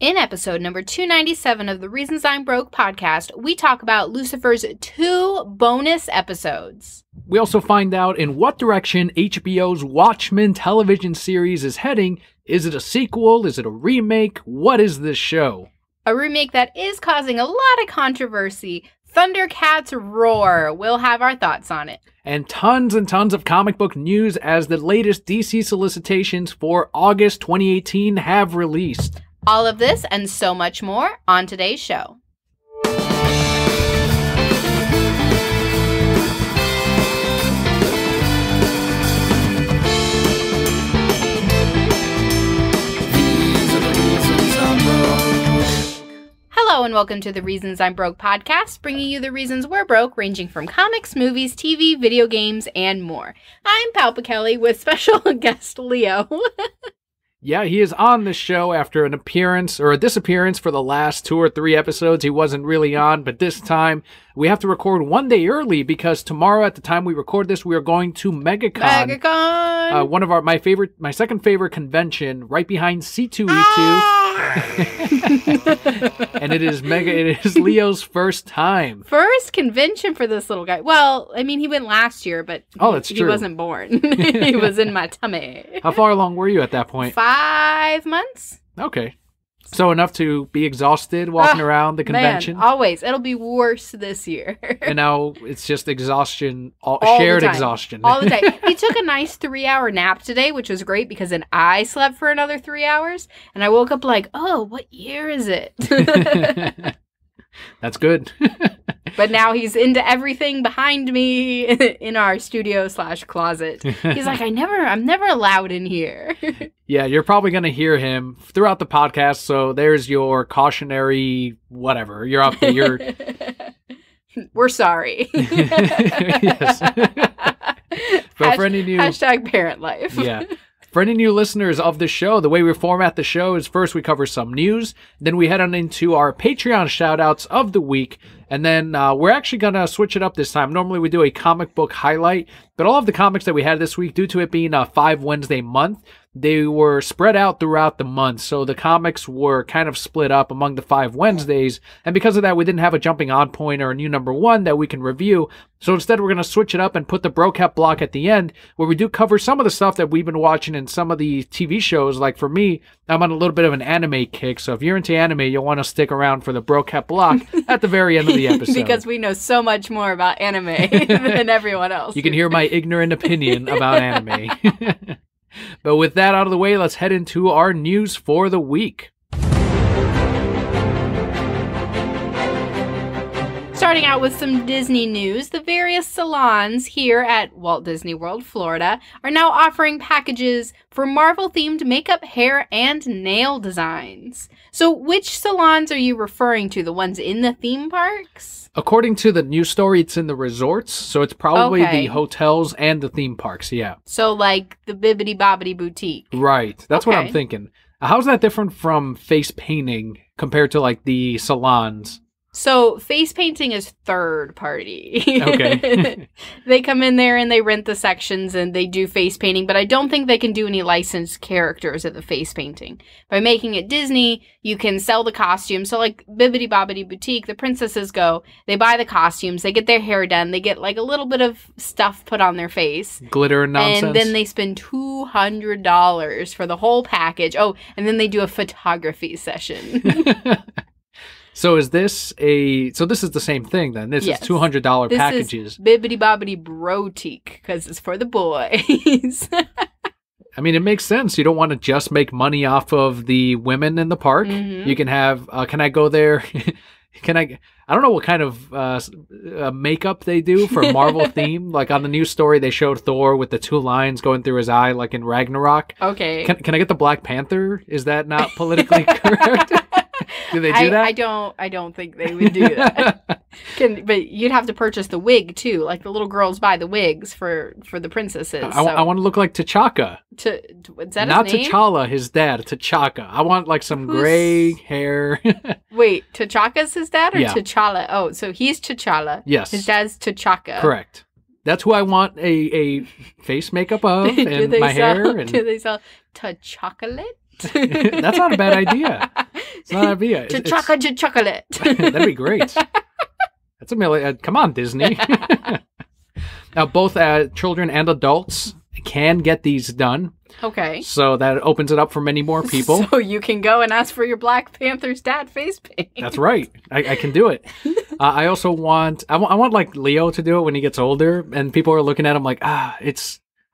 In episode number 297 of the Reasons I'm Broke podcast, we talk about Lucifer's 2 bonus episodes. We also find out in what direction HBO's Watchmen television series is heading. Is it a sequel? Is it a remake? What is this show? A remake that is causing a lot of controversy, ThunderCats Roar. We'll have our thoughts on it. And tons of comic book news as the latest DC solicitations for August 2018 have released. All of this and so much more on today's show. Hello and welcome to the Reasons I'm Broke podcast, bringing you the reasons we're broke, ranging from comics, movies, TV, video games, and more. I'm Kelli with special guest Leo. Yeah, he is on the show after an appearance or a disappearance for the last 2 or 3 episodes. He wasn't really on, but this time we have to record one day early because tomorrow at the time we record this, we are going to MegaCon. One of my second favorite convention, right behind C2E2. And it is Leo's first time. First convention for this little guy. Well, I mean, he went last year, but that's true. He wasn't born. He was in my tummy. How far along were you at that point? 5 months. Okay. So enough to be exhausted walking around the convention? Man, always. It'll be worse this year. And now it's just exhaustion, all shared exhaustion. All the time. He took a nice 3-hour nap today, which was great because then I slept for another 3 hours. And I woke up like, oh, what year is it? That's good. But now he's into everything behind me in our studio/closet. He's like, I'm never allowed in here. Yeah, you're probably going to hear him throughout the podcast. So there's your cautionary whatever. You're up there. We're sorry. Yes. But for any new hashtag parent life. Yeah. For any new listeners of the show, the way we format the show is first we cover some news, then we head on into our Patreon shoutouts of the week, and then we're actually going to switch it up this time. Normally we do a comic book highlight, but all of the comics that we had this week, due to it being a 5 Wednesday month, they were spread out throughout the month, so the comics were kind of split up among the 5 Wednesdays, and because of that, we didn't have a jumping on point or a new number 1 that we can review, so instead we're going to switch it up and put the Brocat block at the end, where we do cover some of the stuff that we've been watching in some of the TV shows. Like for me, I'm on a little bit of an anime kick, so if you're into anime, you'll want to stick around for the Brocat block at the very end of the episode. Because we know so much more about anime than everyone else. You can hear my ignorant opinion about anime. But with that out of the way, let's head into our news for the week. Starting out with some Disney news, the various salons here at Walt Disney World, Florida, are now offering packages for Marvel-themed makeup, hair, and nail designs. So which salons are you referring to? The ones in the theme parks? According to the news story, it's in the resorts, so it's probably the hotels and the theme parks, yeah. So like the Bibbidi Bobbidi Boutique. Right, that's what I'm thinking. How's that different from face painting compared to like the salons? So face painting is third party. Okay. They come in there and they rent the sections and they do face painting, but I don't think they can do any licensed characters at the face painting. By making it Disney, you can sell the costumes. So like Bibbidi Bobbidi Boutique, the princesses go, they buy the costumes, they get their hair done, they get like a little bit of stuff put on their face. Glitter and nonsense. And then they spend $200 for the whole package. Oh, and then they do a photography session. So is this this is the same thing then? This is $200 packages. This is Bibbidi Bobbidi Brotique, because it's for the boys. I mean, it makes sense. You don't want to just make money off of the women in the park. Mm-hmm. You can have, can I go there? I don't know what kind of makeup they do for Marvel theme. Like on the news story, they showed Thor with the 2 lines going through his eye, like in Ragnarok. Okay. Can I get the Black Panther? Is that not politically correct? Do they do that? I don't think they would do that. But you'd have to purchase the wig too. Like the little girls buy the wigs for the princesses. I want to look like T'Chaka. Is that not his name? T'Challa, his dad. T'Chaka. I want like some gray hair. Wait, T'Chaka's his dad or yeah. T'Challa? Oh, so he's T'Challa. Yes. His dad's T'Chaka. Correct. That's who I want a face makeup of and my hair. Do they sell T'Chocolate? That's not a bad idea. It's not an idea. Chocolate. That'd be great. That's a million. Come on, Disney. Now, both children and adults can get these done. Okay. So that opens it up for many more people. So you can go and ask for your Black Panther's dad face paint. That's right. I can do it. I also want like Leo to do it when he gets older, and people are looking at him like,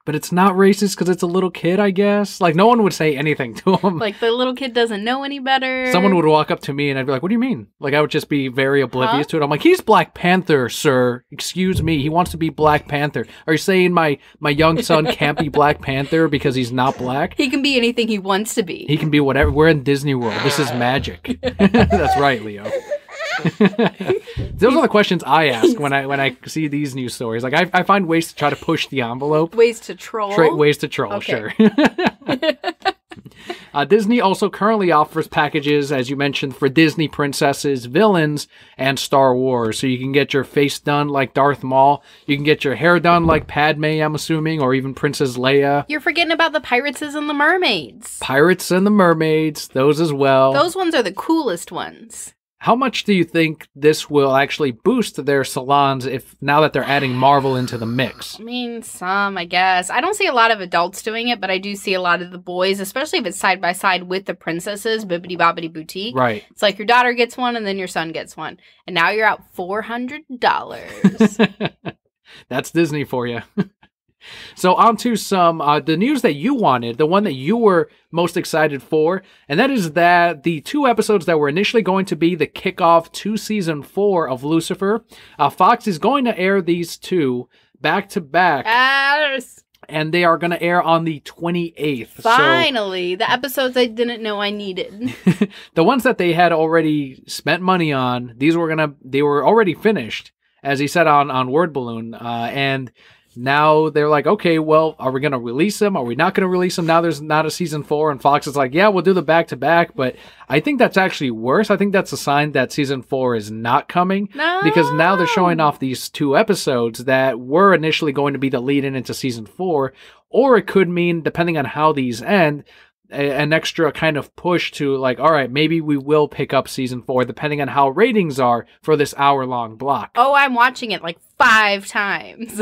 but it's not racist because it's a little kid, I guess. Like, no one would say anything to him. Like, the little kid doesn't know any better. Someone would walk up to me and I'd be like, what do you mean? Like, I would just be very oblivious to it. I'm like, he's Black Panther, sir. Excuse me. He wants to be Black Panther. Are you saying my young son can't be Black Panther because he's not black? He can be anything he wants to be. He can be whatever. We're in Disney World. This is magic. That's right, Leo. Those are the questions I ask when I see these news stories. Like, I find ways to try to push the envelope. Ways to troll. Ways to troll, okay. Sure. Disney also currently offers packages, as you mentioned, for Disney princesses, villains, and Star Wars. So you can get your face done like Darth Maul. You can get your hair done like Padme, I'm assuming, or even Princess Leia. You're forgetting about the Pirates and the Mermaids. Pirates and the Mermaids, those as well. Those ones are the coolest ones. How much do you think this will actually boost their salons now that they're adding Marvel into the mix? I mean, some, I guess. I don't see a lot of adults doing it, but I do see a lot of the boys, especially if it's side by side with the princesses, Bibbidi Bobbidi Boutique. Right. It's like your daughter gets one and then your son gets one. And now you're out $400. That's Disney for you. So on to some, the news that you wanted, the one that you were most excited for, and that is that the 2 episodes that were initially going to be the kickoff to season 4 of Lucifer, Fox is going to air these 2 back to back. Yes! And they are going to air on the 28th. Finally, the episodes I didn't know I needed. The ones that they had already spent money on, they were already finished, as he said on Word Balloon, and now they're like, okay, well, are we going to release them? Are we not going to release them? Now there's not a season 4, and Fox is like, yeah, we'll do the back-to-back, but I think that's actually worse. I think that's a sign that season 4 is not coming. No. Because now they're showing off these 2 episodes that were initially going to be the lead-in into season 4, or it could mean, depending on how these end, an extra kind of push to like, all right, maybe we will pick up season 4 depending on how ratings are for this hour-long block. Oh, I'm watching it like 5 times.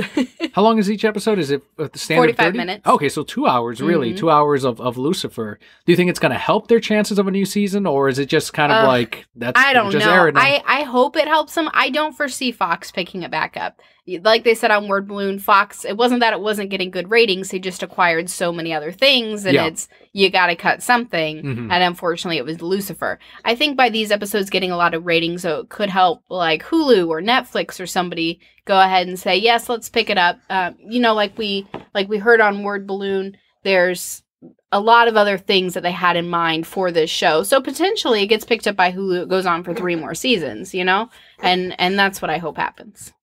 How long is each episode? Is it the standard 45 30? minutes. Okay, so 2 hours, really. Mm-hmm. 2 hours of Lucifer. Do you think it's going to help their chances of a new season, or is it just kind of like, I don't know. I hope it helps them. I don't foresee Fox picking it back up. Like they said on Word Balloon, Fox, it wasn't that it wasn't getting good ratings. They just acquired so many other things, and you got to cut something. Mm-hmm. And unfortunately, it was Lucifer. I think by these episodes getting a lot of ratings, so it could help like Hulu or Netflix or somebody go ahead and say, yes, let's pick it up. Like we heard on Word Balloon, there's a lot of other things that they had in mind for this show. So potentially it gets picked up by Hulu. It goes on for 3 more seasons, and that's what I hope happens.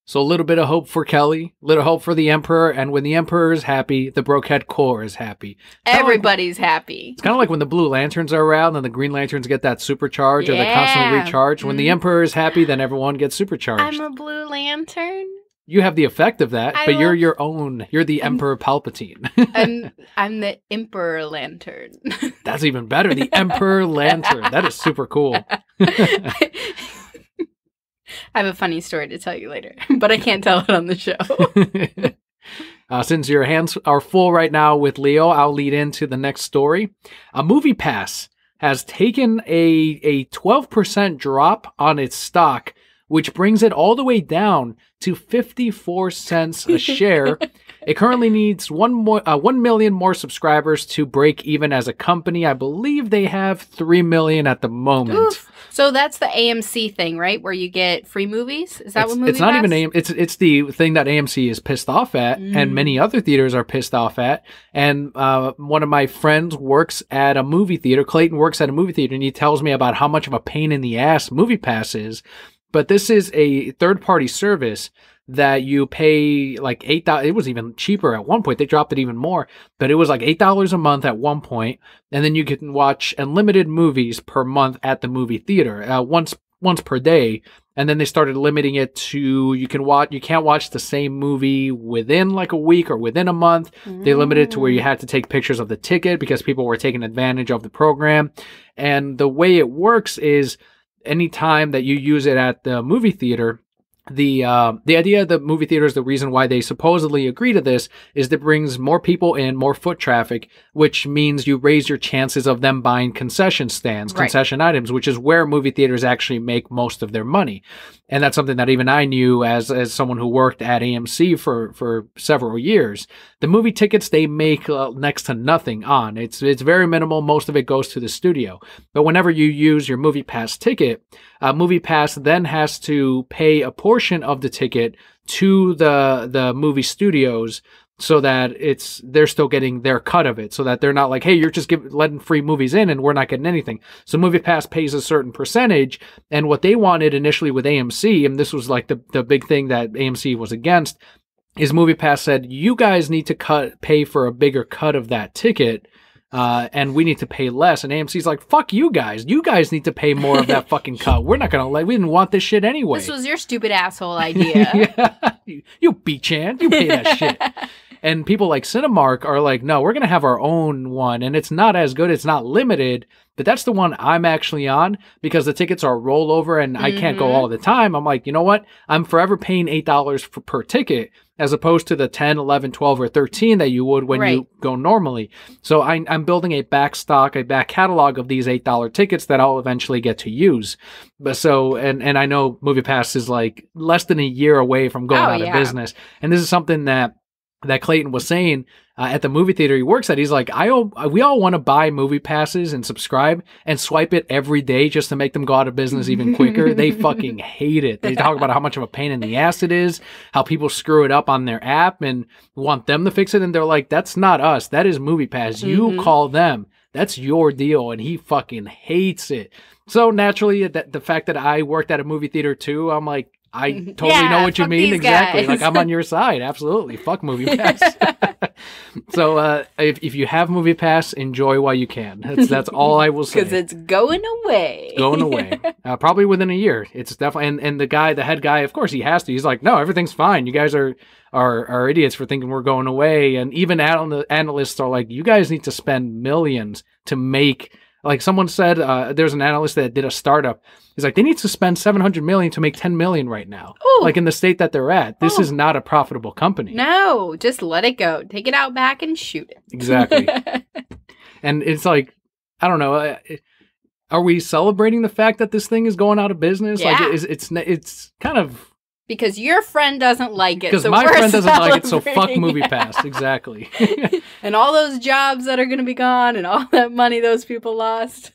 So a little bit of hope for Kelli, little hope for the Emperor, and when the Emperor is happy, the Broquette Corps is happy. Everybody's happy. It's kind of like when the Blue Lanterns are around and the Green Lanterns get that supercharge or they constantly recharge. When the Emperor is happy, then everyone gets supercharged. I'm a Blue Lantern. You have the effect of that, but you're your own. You're the Emperor Palpatine. I'm the Emperor Lantern. That's even better. The Emperor Lantern. That is super cool. I have a funny story to tell you later, but I can't tell it on the show. Since your hands are full right now with Leo, I'll lead into the next story. Movie Pass has taken a 12% drop on its stock, which brings it all the way down to 54 cents a share. It currently needs 1 million more subscribers to break even as a company. I believe they have 3 million at the moment. Oof. So that's the AMC thing, right? Where you get free movies? Is that what movie It's not even AMC. It's the thing that AMC is pissed off at, and many other theaters are pissed off at. And one of my friends works at a movie theater. Clayton works at a movie theater, and he tells me about how much of a pain in the ass Movie Pass is. But this is a third-party service that you pay like $8. It was even cheaper at one point. They dropped it even more, but it was like $8 a month at one point, and then you can watch unlimited movies per month at the movie theater. Once once per day. And then they started limiting it to you can't watch the same movie within like a week or within a month. They limited it to where you had to take pictures of the ticket because people were taking advantage of the program. And the way it works is anytime that you use it at the movie theater, the idea of the movie theaters, the reason why they supposedly agree to this is that it brings more people in, more foot traffic, which means you raise your chances of them buying concession stands, concession items, which is where movie theaters actually make most of their money. And that's something that even I knew as someone who worked at AMC for several years. The movie tickets they make next to nothing on. It's very minimal. Most of it goes to the studio. But whenever you use your Movie Pass ticket, Movie Pass then has to pay a portion of the ticket to the movie studios so that they're still getting their cut of it, so that they're not like, hey, you're just letting free movies in and we're not getting anything. So Movie Pass pays a certain percentage, and what they wanted initially with AMC, and this was like the big thing that AMC was against, is Movie Pass said, you guys need to pay for a bigger cut of that ticket, and we need to pay less. And AMC's like, fuck you guys. You guys need to pay more of that fucking cut. We're not going to we didn't want this shit anyway. This was your stupid asshole idea. Yeah. You B-chan. You pay that shit. And people like Cinemark are like, no, we're going to have our own one. And it's not as good. It's not limited. But that's the one I'm actually on because the tickets are rollover and I can't go all the time. I'm like, you know what? I'm forever paying $8 per ticket as opposed to the 10, 11, 12, or 13 that you would when you go normally. So I'm building a back catalog of these $8 tickets that I'll eventually get to use. But so, and I know Movie-Pass is like less than a year away from going out of business. And this is something that Clayton was saying at the movie theater he works at. He's like, we all want to buy movie passes and subscribe and swipe it every day just to make them go out of business even quicker. They fucking hate it. They talk about how much of a pain in the ass it is, how people screw it up on their app and want them to fix it. And they're like, that's not us. That is Movie Pass. You call them. That's your deal. And he fucking hates it. So naturally, the fact that I worked at a movie theater too, I'm like, I totally know what you mean. Exactly. Like, I'm on your side. Absolutely. Fuck Movie Pass. So if you have Movie Pass, enjoy while you can. That's all I will say. Because it's going away. Going away. Probably within a year. It's definitely, and the head guy, of course he has to. He's like, no, everything's fine. You guys are idiots for thinking we're going away. And even analysts are like, you guys need to spend millions to make. Like someone said, there's an analyst that did a startup. He's like, they need to spend $700 million to make $10 million right now. Ooh. Like in the state that they're at. This is not a profitable company. No, just let it go. Take it out back and shoot it. Exactly. And it's like, I don't know. Are we celebrating the fact that this thing is going out of business? Yeah. Like it's kind of. Because your friend doesn't like it. Because my friend doesn't like it, so fuck Movie Pass. Exactly. And all those jobs that are going to be gone and all that money those people lost.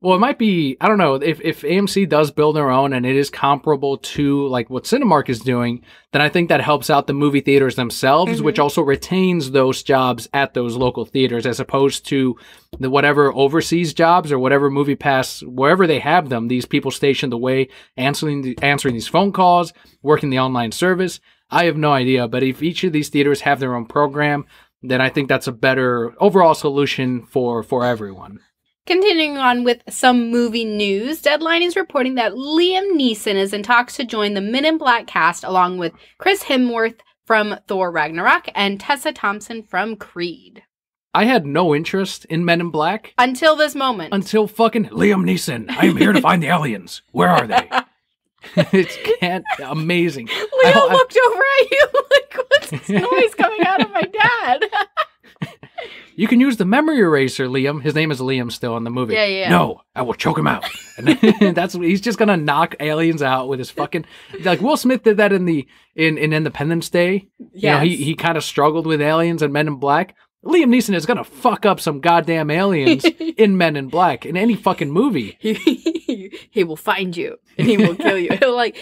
Well, it might be, I don't know, if AMC does build their own and it is comparable to like what Cinemark is doing, then I think that helps out the movie theaters themselves, which also retains those jobs at those local theaters as opposed to the whatever overseas jobs or whatever Movie Pass, wherever they have them, these people stationed away, answering these phone calls, working the online service. I have no idea, but if each of these theaters have their own program, then I think that's a better overall solution for everyone. Continuing on with some movie news, Deadline is reporting that Liam Neeson is in talks to join the Men in Black cast along with Chris Hemsworth from Thor Ragnarok and Tessa Thompson from Creed. I had no interest in Men in Black. Until this moment. Until fucking Liam Neeson. I am here to find the aliens. Where are they? It's amazing. Leo looked over at you like, what's this noise coming out of my dad? You can use the memory eraser, Liam. His name is Liam still in the movie. Yeah. No, I will choke him out. And he's just gonna knock aliens out with his fucking like Will Smith did that in Independence Day. Yes. You know, he kind of struggled with aliens and Men in Black. Liam Neeson is gonna fuck up some goddamn aliens in Men in Black in any fucking movie. He will find you and he will kill you. He'll like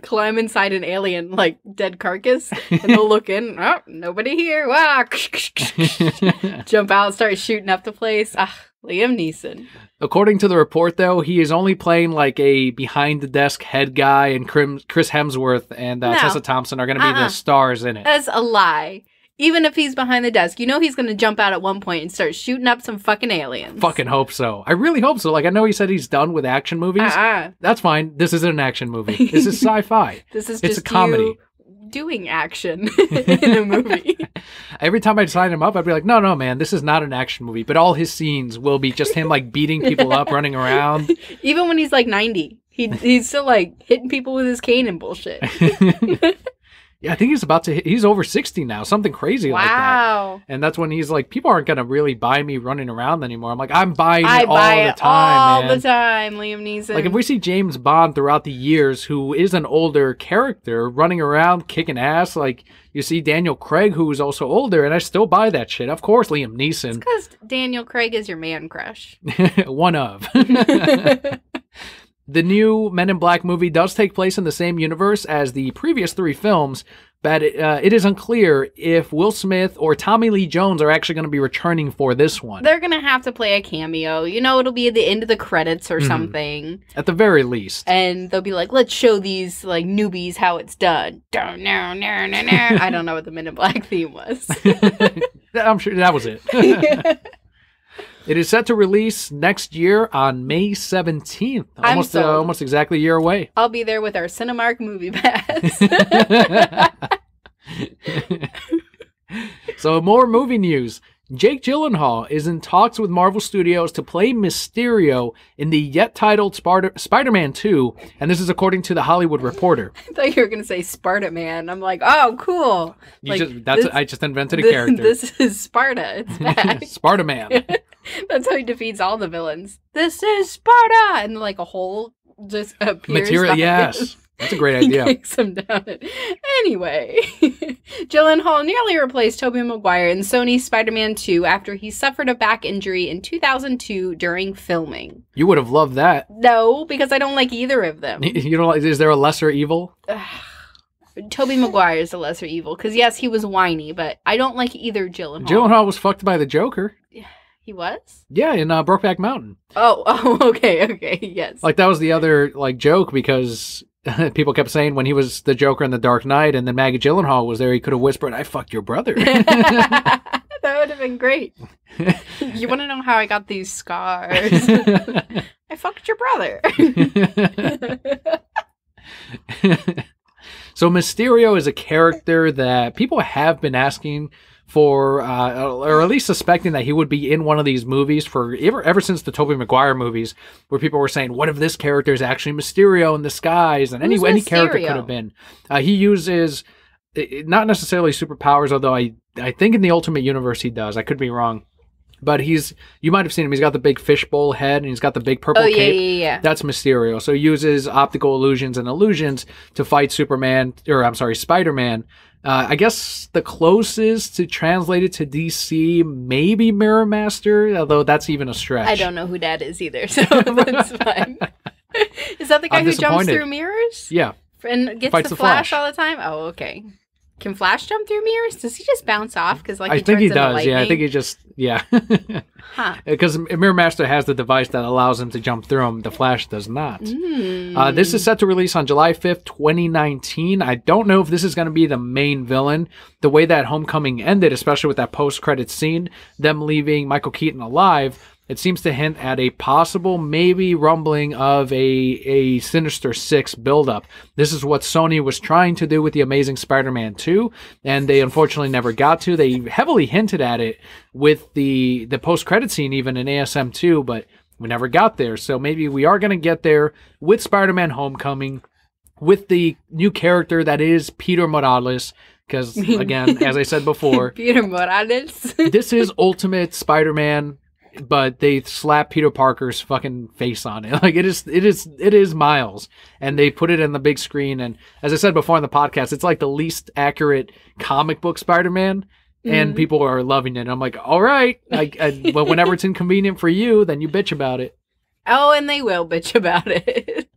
climb inside an alien like dead carcass and he'll look in. Oh, nobody here. Wow. Jump out, start shooting up the place. Liam Neeson. According to the report, though, he is only playing like a behind-the-desk head guy, and Chris Hemsworth and Tessa Thompson are going to be the stars in it. That's a lie. Even if he's behind the desk, you know he's going to jump out at one point and start shooting up some fucking aliens. Fucking hope so. I really hope so. Like, I know he said he's done with action movies. That's fine. This isn't an action movie. This is sci-fi. This is it's just a comedy. Doing action in a movie. Every time I'd sign him up, I'd be like, no, man, this is not an action movie. But all his scenes will be just him, like, beating people up, running around. Even when he's, like, 90. He's still, like, hitting people with his cane and bullshit. Yeah, I think he's over 60 now, something crazy like that. Wow. And that's when he's like, people aren't going to really buy me running around anymore. I'm like, I'm buying it all the time, man. All the time, Liam Neeson. Like, if we see James Bond throughout the years, who is an older character, running around, kicking ass, like, you see Daniel Craig, who's also older, and I still buy that shit. Of course, Liam Neeson. It's because Daniel Craig is your man crush. One of. The new Men in Black movie does take place in the same universe as the previous 3 films, but it is unclear if Will Smith or Tommy Lee Jones are actually going to be returning for this one. They're going to have to play a cameo. You know, it'll be at the end of the credits or something. At the very least. And they'll be like, let's show these like newbies how it's done. I don't know what the Men in Black theme was. I'm sure that was it. It is set to release next year on May 17th. Almost exactly a year away. I'll be there with our Cinemark movie pass. So more movie news. Jake Gyllenhaal is in talks with Marvel Studios to play Mysterio in the yet-titled Spider-Man 2, and this is according to The Hollywood Reporter. I thought you were going to say Sparta Man. I'm like, oh, cool. I just invented a character. This is Sparta. It's back. Sparta Man. That's how he defeats all the villains. This is Sparta! And like a hole just appears. Material, yes. That's a great idea. Kicks him down. Anyway, Gyllenhaal nearly replaced Tobey Maguire in Sony's Spider-Man 2 after he suffered a back injury in 2002 during filming. You would have loved that. No, because I don't like either of them. You don't like? Is there a lesser evil? Tobey Maguire is the lesser evil because yes, he was whiny, but I don't like either Gyllenhaal. Gyllenhaal was fucked by the Joker. He was? Yeah, in Brokeback Mountain. Oh, okay, yes. Like that was the other like joke because people kept saying when he was the Joker in The Dark Knight and then Maggie Gyllenhaal was there, he could have whispered, "I fucked your brother." That would have been great. You want to know how I got these scars? I fucked your brother. So Mysterio is a character that people have been asking for, or at least suspecting that he would be in one of these movies for ever since the Tobey Maguire movies, where people were saying, what if this character is actually Mysterio in disguise? And any character could have been. He uses, not necessarily superpowers, although I think in the Ultimate Universe he does. I could be wrong. But you might have seen him. He's got the big fishbowl head and he's got the big purple cape. Yeah. That's Mysterio. So he uses optical illusions and illusions to fight Spider-Man. I guess the closest to translate it to DC, maybe Mirror Master, although that's even a stretch. I don't know who that is either, so that's fine. Is that the guy who jumps through mirrors? Yeah. And gets the Flash all the time? Oh, okay. Can Flash jump through mirrors? Does he just bounce off? Because I think he does. Lightning? Yeah, I think he just Huh. Because Mirror Master has the device that allows him to jump through them. The Flash does not. This is set to release on July 5th, 2019. I don't know if this is going to be the main villain. The way that Homecoming ended, especially with that post-credits scene, them leaving Michael Keaton alive, it seems to hint at a possible, maybe rumbling of a Sinister Six buildup. This is what Sony was trying to do with The Amazing Spider-Man 2, and they unfortunately never got to. They heavily hinted at it with the post-credit scene, even in ASM 2, but we never got there. So maybe we are going to get there with Spider-Man Homecoming, with the new character that is Peter Morales. Because, again, as I said before, Peter Morales. This is Ultimate Spider-Man, but they slap Peter Parker's fucking face on it. Like it is Miles, and they put it in the big screen. And as I said before on the podcast, it's like the least accurate comic book Spider-Man, and people are loving it. And I'm like, all right, but whenever it's inconvenient for you, then you bitch about it. Oh, and they will bitch about it.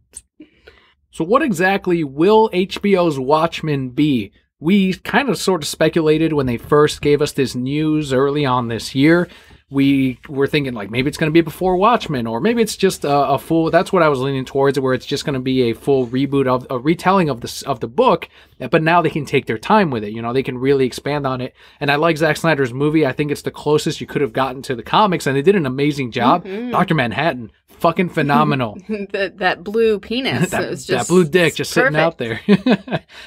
So what exactly will HBO's Watchmen be? We kind of sort of speculated when they first gave us this news early on this year. we were thinking like maybe it's going to be before Watchmen, or maybe it's just a full. That's what I was leaning towards, where it's just going to be a full reboot of a retelling of the book. But now they can take their time with it. You know, they can really expand on it. And I like Zack Snyder's movie. I think it's the closest you could have gotten to the comics, and they did an amazing job. Dr. Manhattan, fucking phenomenal. that blue penis, that blue dick just perfect. sitting out there.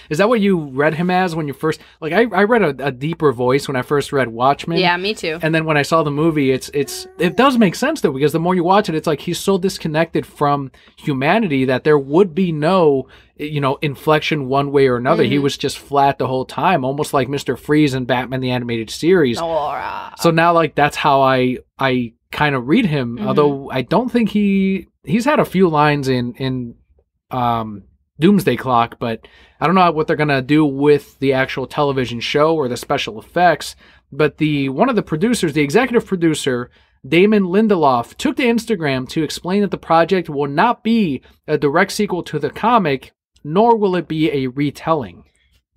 Is that what you read him as when you first? Like I read a deeper voice when I first read Watchmen. Yeah, me too. And then when I saw the movie, it does make sense though, because the more you watch it, it's like he's so disconnected from humanity that there would be no, inflection one way or another. He was just flat the whole time, almost like Mr. Freeze in Batman the Animated Series. So now, like, that's how I kind of read him. Although I don't think he's had a few lines in Doomsday Clock, but I don't know what they're gonna do with the actual television show or the special effects. But one of the producers, the executive producer, Damon Lindelof, took to Instagram to explain that the project will not be a direct sequel to the comic, nor will it be a retelling.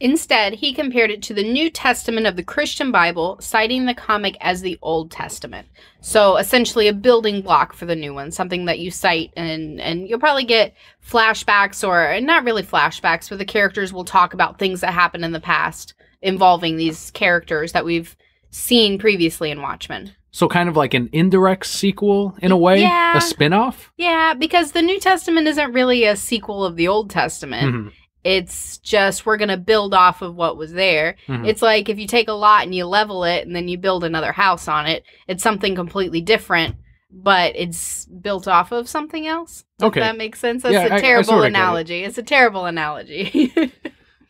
Instead, he compared it to the New Testament of the Christian Bible, citing the comic as the Old Testament. So essentially a building block for the new one, something that you cite, and you'll probably get flashbacks, or not really flashbacks, but the characters will talk about things that happened in the past involving these characters that we've seen previously in Watchmen. So kind of like an indirect sequel in a way? Yeah. A spin-off? Yeah, because the New Testament isn't really a sequel of the Old Testament. It's just we're going to build off of what was there. It's like if you take a lot and you level it and then you build another house on it, it's something completely different, but it's built off of something else. Does that make sense? That's a terrible analogy. It's a terrible analogy.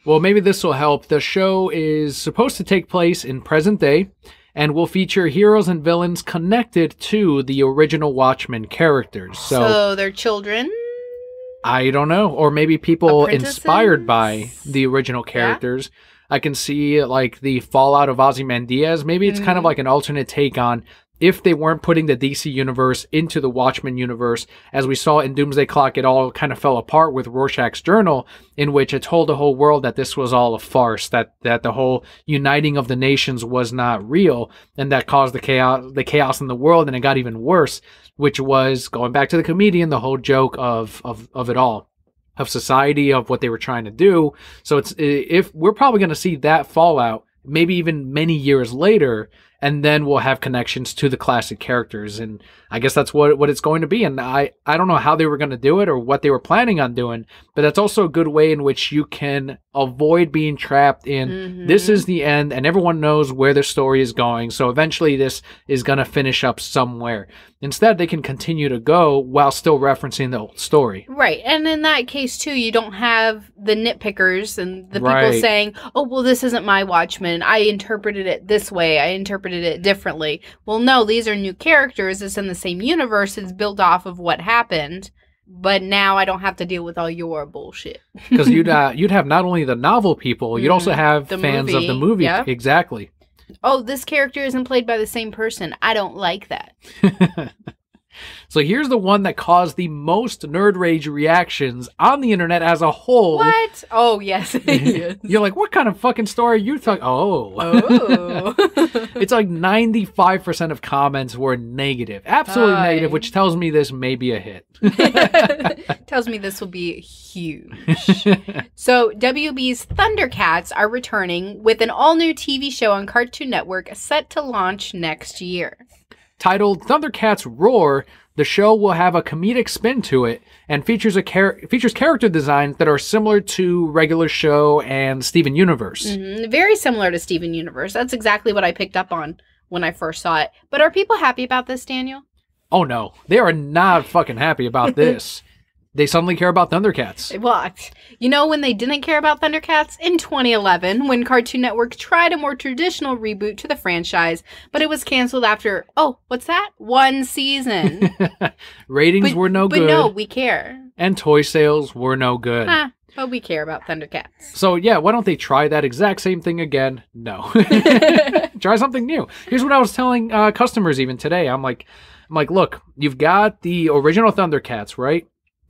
Well, maybe this will help. The show is supposed to take place in present day and will feature heroes and villains connected to the original Watchmen characters. So they're children? I don't know. Or maybe people inspired by the original characters. I can see like the fallout of Ozymandias. Maybe it's kind of like an alternate take on if they weren't putting the DC universe into the Watchmen universe. As we saw in Doomsday Clock, it all kind of fell apart with Rorschach's journal, in which it told the whole world that this was all a farce, that the whole uniting of the nations was not real, and that caused the chaos in the world, and it got even worse, which was, going back to the comedian, the whole joke of it all, of society, of what they were trying to do. So if we're probably going to see that fallout, maybe even many years later, and then we'll have connections to the classic characters. And I guess that's what it's going to be. And I don't know how they were going to do it or what they were planning on doing, but that's also a good way in which you can avoid being trapped in this is the end and everyone knows where the story is going. So eventually this is going to finish up somewhere. Instead, they can continue to go while still referencing the old story. Right. And in that case, too, you don't have the nitpickers and the people saying, oh, well, this isn't my Watchmen. I interpreted it this way. I interpreted it differently. Well, no, these are new characters. It's in the same universe. It's built off of what happened. But now I don't have to deal with all your bullshit. Because you'd have not only the novel people, you'd also have the fans of the movie. Yep. Exactly. Oh, this character isn't played by the same person. I don't like that. So here's the one that caused the most nerd rage reactions on the internet as a whole. What? Oh, yes. You're like, what kind of fucking story are you talking? Oh. It's like 95% of comments were negative. Absolutely negative, which tells me this may be a hit. Tells me this will be huge. So WB's ThunderCats are returning with an all-new TV show on Cartoon Network set to launch next year. Titled ThunderCats Roar, the show will have a comedic spin to it and features character designs that are similar to regular show and Steven Universe. Very similar to Steven Universe. That's exactly what I picked up on when I first saw it. But are people happy about this, Daniel? Oh, no. They are not fucking happy about this. They suddenly care about ThunderCats. Well, you know when they didn't care about ThunderCats? In 2011, when Cartoon Network tried a more traditional reboot to the franchise, but it was canceled after, what's that? 1 season. Ratings were no good. But no, we care. And toy sales were no good. But we care about ThunderCats. So yeah, why don't they try that exact same thing again? No. Try something new. Here's what I was telling customers even today. I'm like, look, you've got the original ThunderCats, right?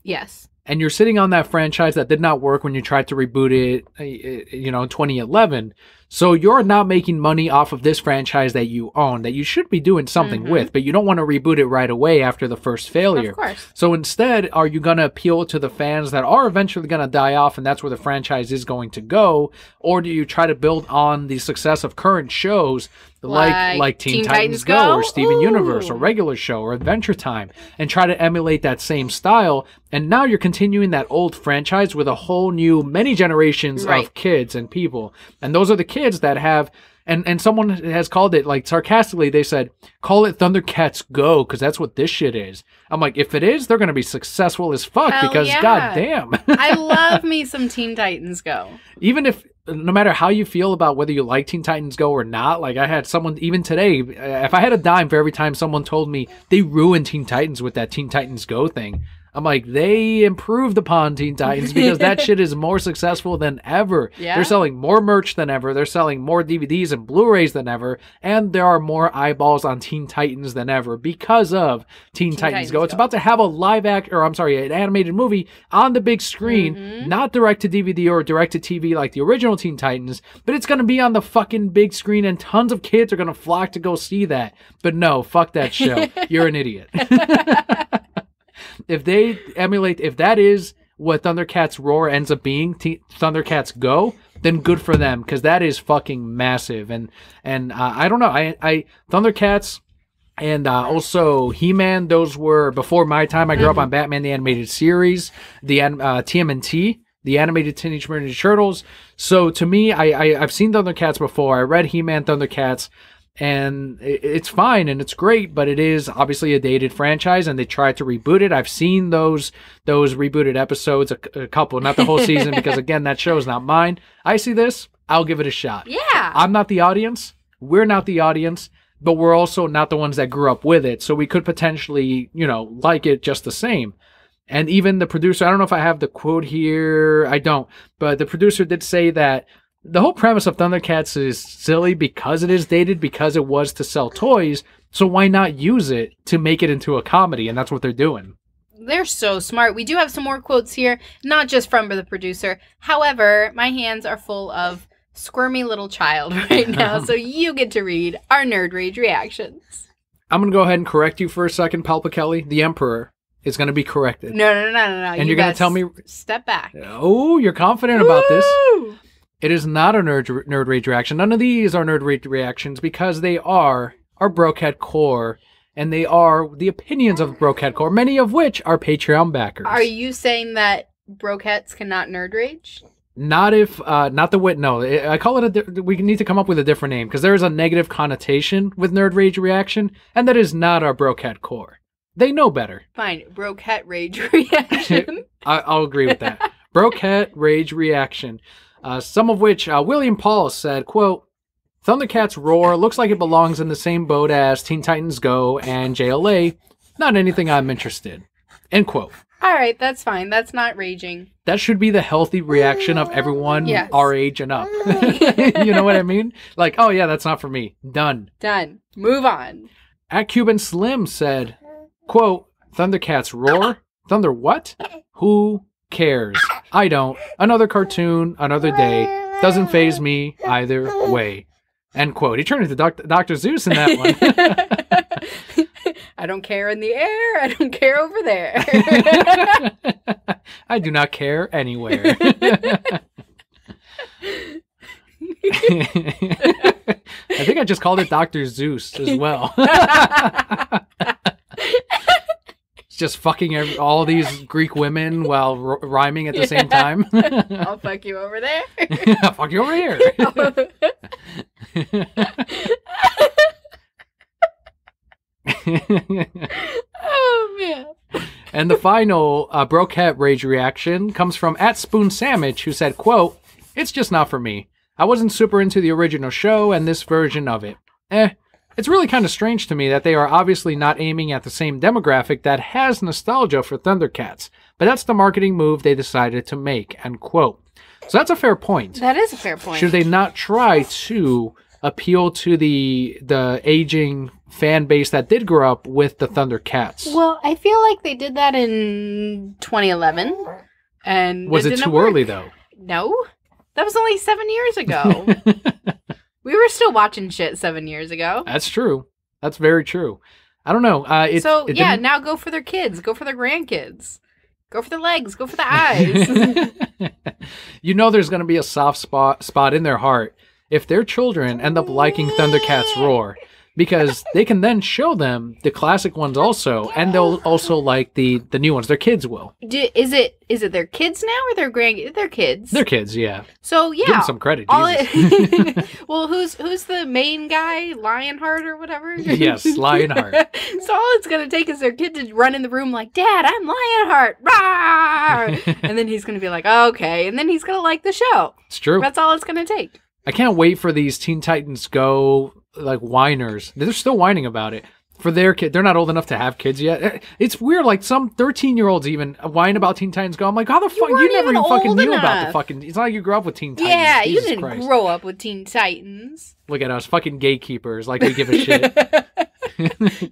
Yes. And you're sitting on that franchise that did not work when you tried to reboot it, in 2011. So you're not making money off of this franchise that you own, that you should be doing something with, but you don't want to reboot it right away after the first failure. Of course. So instead, are you going to appeal to the fans that are eventually going to die off and that's where the franchise is going to go? Or do you try to build on the success of current shows like Teen Titans Go or Steven Universe or Regular Show or Adventure Time and try to emulate that same style? And now you're continuing that old franchise with a whole new many generations of kids and people. And those are the kids that have, and someone has called it, like sarcastically, they said, call it ThunderCats Go, because that's what this shit is. I'm like, if it is, they're going to be successful as fuck. Hell because goddamn. I love me some Teen Titans Go. Even if, no matter how you feel about whether you like Teen Titans Go or not, like I had someone, even today, if I had a dime for every time someone told me they ruined Teen Titans with that Teen Titans Go thing, I'm like, they improved upon Teen Titans because that shit is more successful than ever. Yeah. They're selling more merch than ever. They're selling more DVDs and Blu-rays than ever. And there are more eyeballs on Teen Titans than ever because of Teen Titans Go. It's about to have an animated movie on the big screen, not direct to DVD or direct to TV like the original Teen Titans, but it's going to be on the fucking big screen and tons of kids are going to flock to go see that. But no, fuck that show. You're an idiot. If they emulate, if that is what ThunderCats Roar ends up being, ThunderCats Go, then good for them, because that is fucking massive. And I don't know, I ThunderCats and also He-Man, those were before my time. I grew up on Batman the Animated Series, the TMNT, the animated Teenage Mutant Ninja Turtles. So to me, I've seen ThunderCats before. I read He-Man, ThunderCats. And it's fine and it's great, but it is obviously a dated franchise and they tried to reboot it. I've seen those rebooted episodes, a couple, not the whole season, because again, that show is not mine. I see this, I'll give it a shot. Yeah. I'm not the audience. We're not the audience, but we're also not the ones that grew up with it. So we could potentially, like it just the same. And even the producer, I don't know if I have the quote here. I don't, but the producer did say that the whole premise of ThunderCats is silly because it is dated, because it was to sell toys. So why not use it to make it into a comedy? And that's what they're doing. They're so smart. We do have some more quotes here, not just from the producer. However, my hands are full of squirmy little child right now. So you get to read our Nerd Rage reactions. I'm going to go ahead and correct you for a second, Palpa Kelly. The Emperor is going to be corrected. No. And you're going to tell me... Step back. Oh, you're confident about this. It is not a nerd rage reaction. None of these are nerd rage reactions because they are our Brocat Core, and they are the opinions of Brocat Core, many of which are Patreon backers. Are you saying that Brocats cannot nerd rage? Not the wit. No, I call it we need to come up with a different name because there is a negative connotation with nerd rage reaction, and that is not our Brocat Core. They know better. Fine, Brocat rage reaction. I'll agree with that. Brocat rage reaction. Some of which William Paul said, quote, ThunderCats Roar looks like it belongs in the same boat as Teen Titans Go and JLA. Not anything I'm interested. End quote. All right, that's fine. That's not raging. That should be the healthy reaction of everyone our age and up. You know what I mean? Like, oh yeah, that's not for me. Done. Move on. At Cuban Slim said, quote, ThunderCats Roar? Thunder what? Who cares? I don't. Another cartoon, another day. Doesn't faze me either way. End quote. He turned into Dr. Zeus in that one. I don't care in the air. I don't care over there. I do not care anywhere. I think I just called it Dr. Zeus as well. Just fucking all these Greek women while rhyming at the same time. I'll fuck you over there. I'll fuck you over here. Oh, man. And the final Brocat Rage reaction comes from @SpoonSandwich, who said, quote, it's just not for me. I wasn't super into the original show and this version of it. It's really kind of strange to me that they are obviously not aiming at the same demographic that has nostalgia for ThunderCats, but that's the marketing move they decided to make, end quote. So that's a fair point. That is a fair point. Should they not try to appeal to the aging fan base that did grow up with the ThunderCats? Well, I feel like they did that in 2011. And was it too early, though? No. That was only 7 years ago. We were still watching shit 7 years ago. That's true. That's very true. I don't know. Now go for their kids. Go for their grandkids. Go for the legs. Go for the eyes. There's going to be a soft spot in their heart if their children end up liking ThunderCats Roar, because they can then show them the classic ones also, and they'll also like the new ones. Their kids will. Is it their kids now or their their kids? Their kids, yeah. So yeah, give them some credit. Well, who's the main guy? Lionheart or whatever. Yes, Lionheart. So all it's gonna take is their kid to run in the room like, "Dad, I'm Lionheart," Rawr! And then he's gonna be like, "Okay," and then he's gonna like the show. It's true. That's all it's gonna take. I can't wait for these Teen Titans Go like whiners. They're still whining about it for their kid. They're not old enough to have kids yet. It's weird. Like some 13-year-olds even whine about Teen Titans Go. I'm like, how the fuck? You never even fucking knew about the fucking. It's not like you grew up with Teen Titans. Yeah, Jesus you didn't Christ. grow up with Teen Titans. Look at us, fucking gatekeepers. Like we give a shit.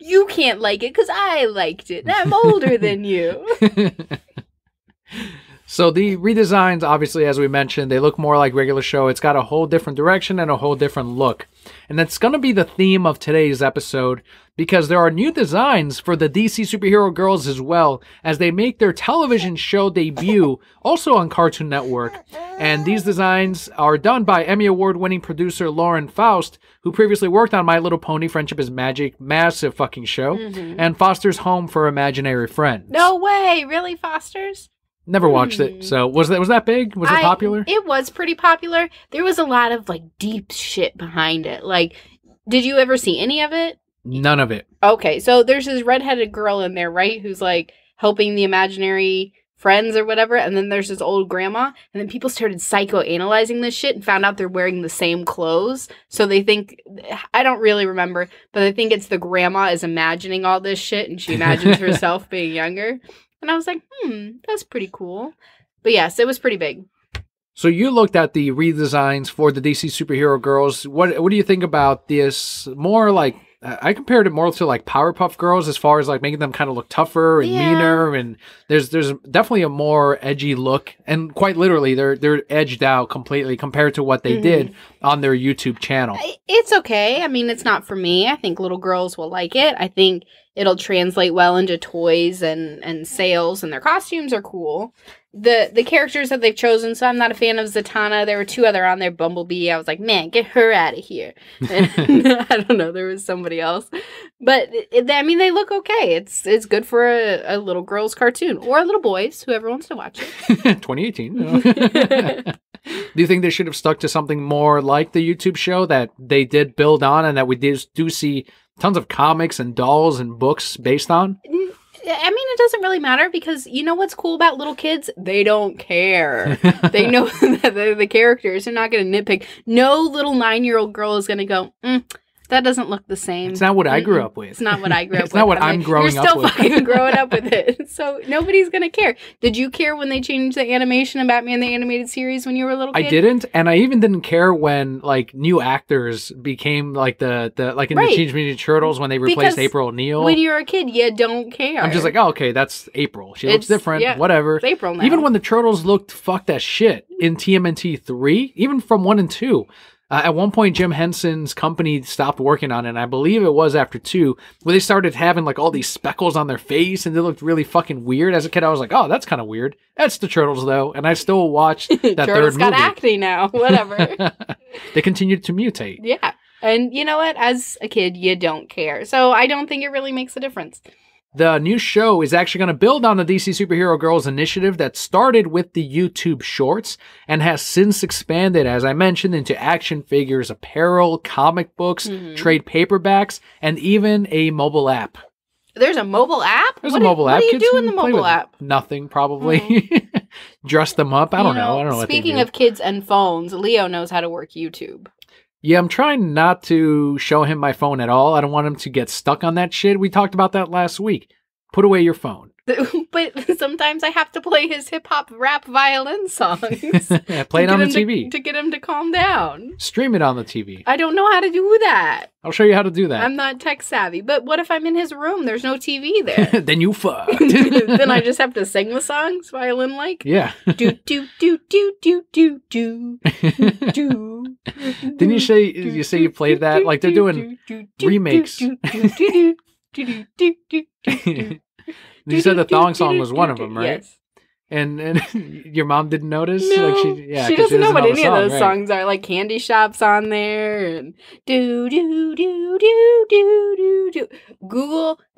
You can't like it because I liked it. I'm older than you. So the redesigns, obviously, as we mentioned, they look more like regular show. It's got a whole different direction and a whole different look. And that's going to be the theme of today's episode, because there are new designs for the DC superhero girls as well, as they make their television show debut also on Cartoon Network. And these designs are done by Emmy Award-winning producer Lauren Faust, who previously worked on My Little Pony, Friendship is Magic, massive fucking show, and Foster's Home for Imaginary Friends. No way! Really, Foster's? Never watched it. So was that big? Was it popular? It was pretty popular. There was a lot of like deep shit behind it. Like, did you ever see any of it? None of it. Okay, so there's this redheaded girl in there, right? Who's like helping the imaginary friends or whatever. And then there's this old grandma. And then people started psychoanalyzing this shit and found out they're wearing the same clothes. So they think, I don't really remember, but I think it's the grandma is imagining all this shit and she imagines herself being younger. And I was like, that's pretty cool. But yes, it was pretty big. So you looked at the redesigns for the DC superhero girls. What do you think about this? More like, I compared it more to like Powerpuff Girls as far as like making them kind of look tougher and meaner. And there's definitely a more edgy look. And quite literally, they're edged out completely compared to what they did on their YouTube channel. It's okay. I mean, it's not for me. I think little girls will like it. I think it'll translate well into toys and sales, and their costumes are cool. The characters that they've chosen, so I'm not a fan of Zatanna. There were two other on there, Bumblebee. I was like, man, get her out of here. And I don't know, there was somebody else. But, I mean, they look okay. It's good for a little girl's cartoon, or a little boy's, whoever wants to watch it. 2018. Do you think they should have stuck to something more like the YouTube show that they did build on, and that we do see tons of comics and dolls and books based on? I mean, it doesn't really matter, because you know what's cool about little kids? They don't care. They know that they're the characters. They're not going to nitpick. No little 9-year-old girl is going to go, that doesn't look the same. It's not what I grew up with. It's not what I grew up with. It's not what I'm growing up with. You're still fucking growing up with it. So nobody's going to care. Did you care when they changed the animation of Batman the Animated Series when you were a little kid? I didn't, and I even didn't care when like new actors became like the like in the Teenage Mutant Ninja Turtles when they replaced April O'Neil. When you're a kid, you don't care. I'm just like, oh, okay, that's April. She looks different. Yeah, whatever. It's April now. Even when the Turtles looked fucked as shit in TMNT 3, even from 1 and 2. At one point, Jim Henson's company stopped working on it, and I believe it was after 2, where they started having like all these speckles on their face, and they looked really fucking weird. As a kid, I was like, oh, that's kind of weird. That's the Turtles, though, and I still watched that third movie. Turtles got acne now, whatever. They continued to mutate. Yeah, and you know what? As a kid, you don't care. So I don't think it really makes a difference. The new show is actually going to build on the DC Superhero Girls initiative that started with the YouTube Shorts and has since expanded, as I mentioned, into action figures, apparel, comic books, trade paperbacks, and even a mobile app. There's a mobile app? There's a mobile app. What do you do in the mobile app? Nothing, probably. Dress them up. I don't know. I don't know what they do. Speaking of kids and phones, Leo knows how to work YouTube. Yeah, I'm trying not to show him my phone at all. I don't want him to get stuck on that shit. We talked about that last week. Put away your phone. But sometimes I have to play his hip-hop rap violin songs. Play it on the TV. To get him to calm down. Stream it on the TV. I don't know how to do that. I'll show you how to do that. I'm not tech savvy. But what if I'm in his room? There's no TV there. Then you fucked. Then I just have to sing the songs violin-like? Yeah. Do, do, do, do, do, do, do, do. Didn't you say you played that? Like they're doing remakes. You said the thong song was one of them, right? Yes. And your mom didn't notice? No, Like she doesn't know what any of those right? songs are. Like Candy Shop's on there, and do do do do do do do.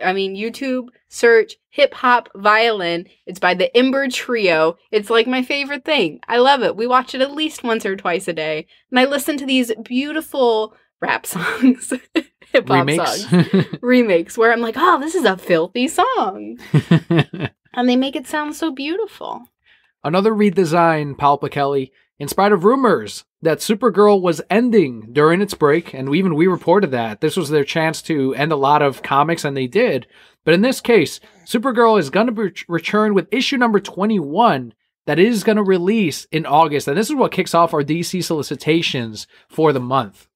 YouTube, search hip hop violin. It's by the Ember Trio. It's like my favorite thing. I love it. We watch it at least once or twice a day, and I listen to these beautiful rap songs, hip hop songs, remakes, where I'm like, oh, this is a filthy song. And they make it sound so beautiful. Another redesign, Palpa Kelli, in spite of rumors that Supergirl was ending during its break, and we reported that. This was their chance to end a lot of comics, and they did. But in this case, Supergirl is going to return with issue number 21 that is going to release in August. And this is what kicks off our DC solicitations for the month.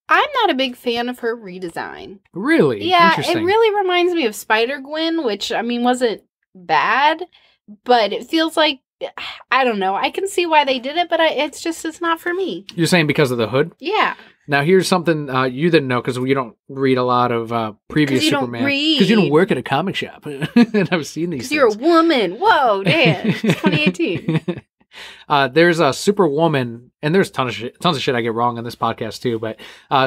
I'm not a big fan of her redesign. Really? Yeah, Interesting. it really reminds me of Spider-Gwen, which, wasn't bad, but it feels like, I don't know. I can see why they did it, but it's not for me. You're saying because of the hood? Yeah. Now, here's something you didn't know, because you don't read a lot of previous Superman. Because you don't work at a comic shop. And I've seen these things. You're a woman. Whoa, damn. It's 2018. There's a Superwoman, and there's tons of shit I get wrong on this podcast too, but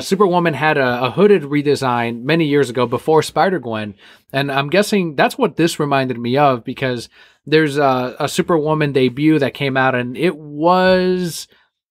Superwoman had a hooded redesign many years ago before Spider-Gwen, and I'm guessing that's what this reminded me of, because there's a Superwoman debut that came out, and it was,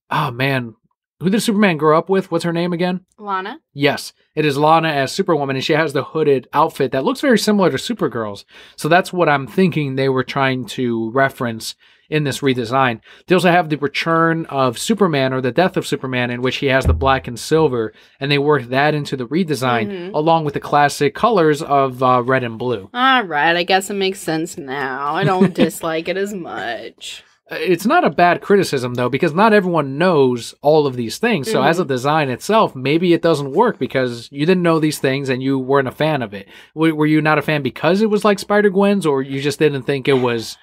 oh man, who did Superman grow up with? What's her name again? Lana? Yes, it is Lana as Superwoman, and she has the hooded outfit that looks very similar to Supergirl's, so that's what I'm thinking they were trying to reference in this redesign. They also have the return of Superman, or the death of Superman, in which he has the black and silver, and they worked that into the redesign along with the classic colors of red and blue. All right, I guess it makes sense now. I don't dislike it as much. It's not a bad criticism, though, because not everyone knows all of these things. So as a design itself, maybe it doesn't work because you didn't know these things and you weren't a fan of it. Were you not a fan because it was like Spider-Gwen's, or you just didn't think it was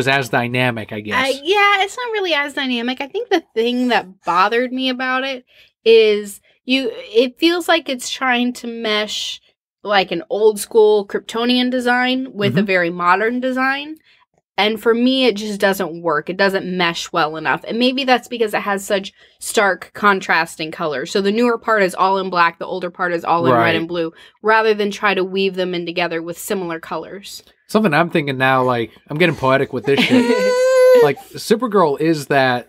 as dynamic, I guess? Yeah, it's not really as dynamic. I think the thing that bothered me about it is it feels like it's trying to mesh like an old school Kryptonian design with a very modern design. And for me, it just doesn't work. It doesn't mesh well enough. And maybe that's because it has such stark contrasting colors. So the newer part is all in black. The older part is all in red and blue, rather than try to weave them in together with similar colors. Something I'm thinking now, like, I'm getting poetic with this shit. Like, Supergirl is that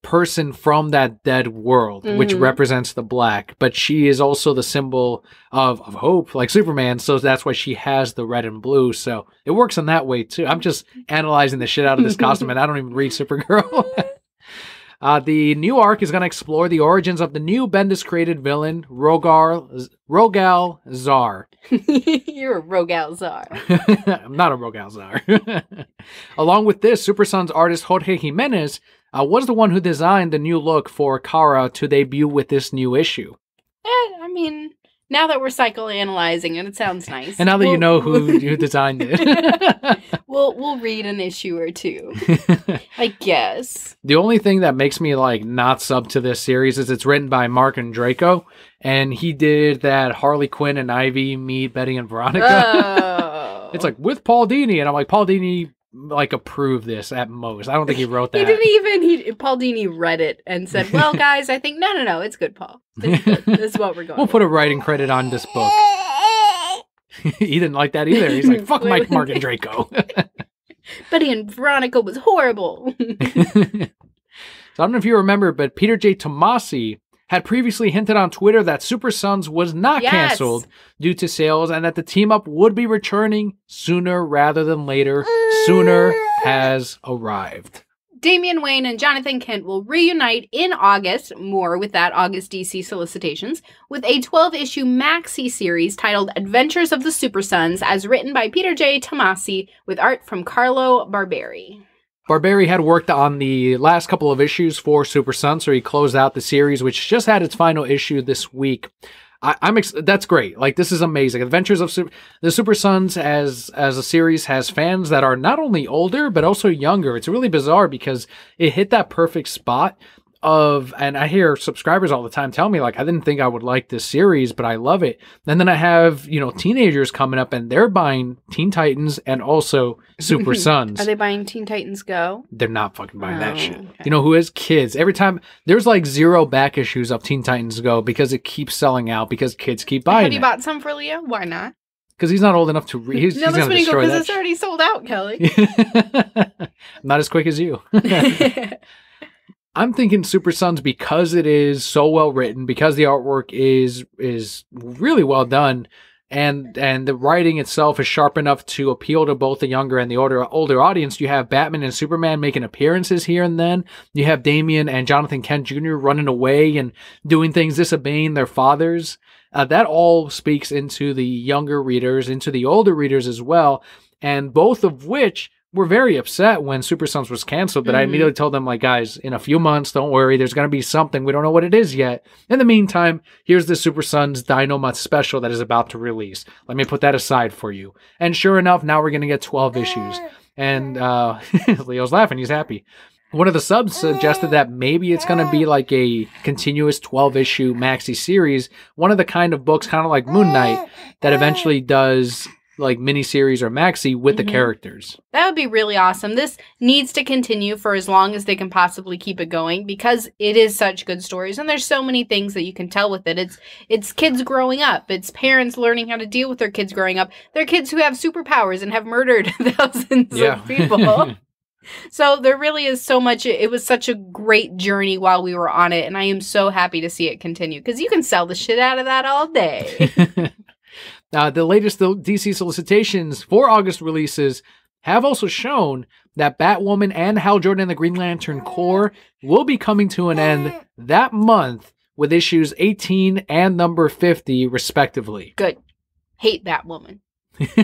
person from that dead world, which represents the black, but she is also the symbol of hope, like Superman, so that's why she has the red and blue, so it works in that way too. I'm just analyzing the shit out of this costume, and I don't even read Supergirl. The new arc is going to explore the origins of the new Bendis-created villain, Rogal Zar. You're a Rogal Zar. I'm not a Rogal Zar. Along with this, Super Sons artist Jorge Jimenez was the one who designed the new look for Kara to debut with this new issue. Now that we're psychoanalyzing it, it sounds nice. And now that you know who designed it. We'll read an issue or two, I guess. The only thing that makes me not sub to this series is it's written by Mark and Draco, and he did that Harley Quinn and Ivy meet Betty and Veronica. Oh. It's with Paul Dini, and I'm like, Paul Dini approved this at most. I don't think he wrote that. Paul Dini read it and said, well, guys, I think, no, it's good, Paul. It's good. This is what we're going We'll put a writing credit on this book. He didn't like that either. He's like, fuck Mark and Draco. Betty and Veronica was horrible. So I don't know if you remember, but Peter J. Tomasi had previously hinted on Twitter that Super Sons was not canceled due to sales, and that the team-up would be returning sooner rather than later. Sooner has arrived. Damian Wayne and Jonathan Kent will reunite in August, more with that August DC solicitations, with a 12-issue maxi series titled Adventures of the Super Sons, as written by Peter J. Tomasi, with art from Carlo Barberi. Barberi had worked on the last couple of issues for Super Sons, so he closed out the series, which just had its final issue this week. That's great. Like, this is amazing. Adventures of the Super Sons as a series has fans that are not only older, but also younger. It's really bizarre because it hit that perfect spot and I hear subscribers all the time tell me, like, I didn't think I would like this series, but I love it. And then I have, teenagers coming up and they're buying Teen Titans and also Super Sons. Are they buying Teen Titans Go? They're not fucking buying that shit. Okay. You know who has kids? Every time there's like 0 back issues of Teen Titans Go because it keeps selling out because kids keep buying it. Have you bought some for Leo? Why not? Because he's not old enough to read. He's no, that's when you go, because it's already sold out, Kelly. Not as quick as you. I'm thinking Super Sons because it is so well written, because the artwork is really well done, and the writing itself is sharp enough to appeal to both the younger and the older audience. You have Batman and Superman making appearances here and then. You have Damian and Jonathan Kent Jr. running away and doing things disobeying their fathers. That all speaks into the younger readers, into the older readers as well, and both of which were very upset when Super Sons was canceled, but I immediately told them, like, guys, in a few months, don't worry, there's going to be something. We don't know what it is yet. In the meantime, here's the Super Sons Dynamite special that is about to release. Let me put that aside for you. And sure enough, now we're going to get 12 issues. And Leo's laughing. He's happy. One of the subs suggested that maybe it's going to be like a continuous 12-issue maxi series, one of the kind of books, kind of like Moon Knight, that eventually does like miniseries or maxi with the characters. That would be really awesome. This needs to continue for as long as they can possibly keep it going, because it is such good stories and there's so many things that you can tell with it. It's kids growing up. It's parents learning how to deal with their kids growing up. They're kids who have superpowers and have murdered thousands of people. So there really is so much. It was such a great journey while we were on it, and I am so happy to see it continue, because you can sell the shit out of that all day. The latest DC solicitations for August releases have also shown that Batwoman and Hal Jordan and the Green Lantern Corps will be coming to an end that month with issues 18 and number 50, respectively. Good. Hate Batwoman.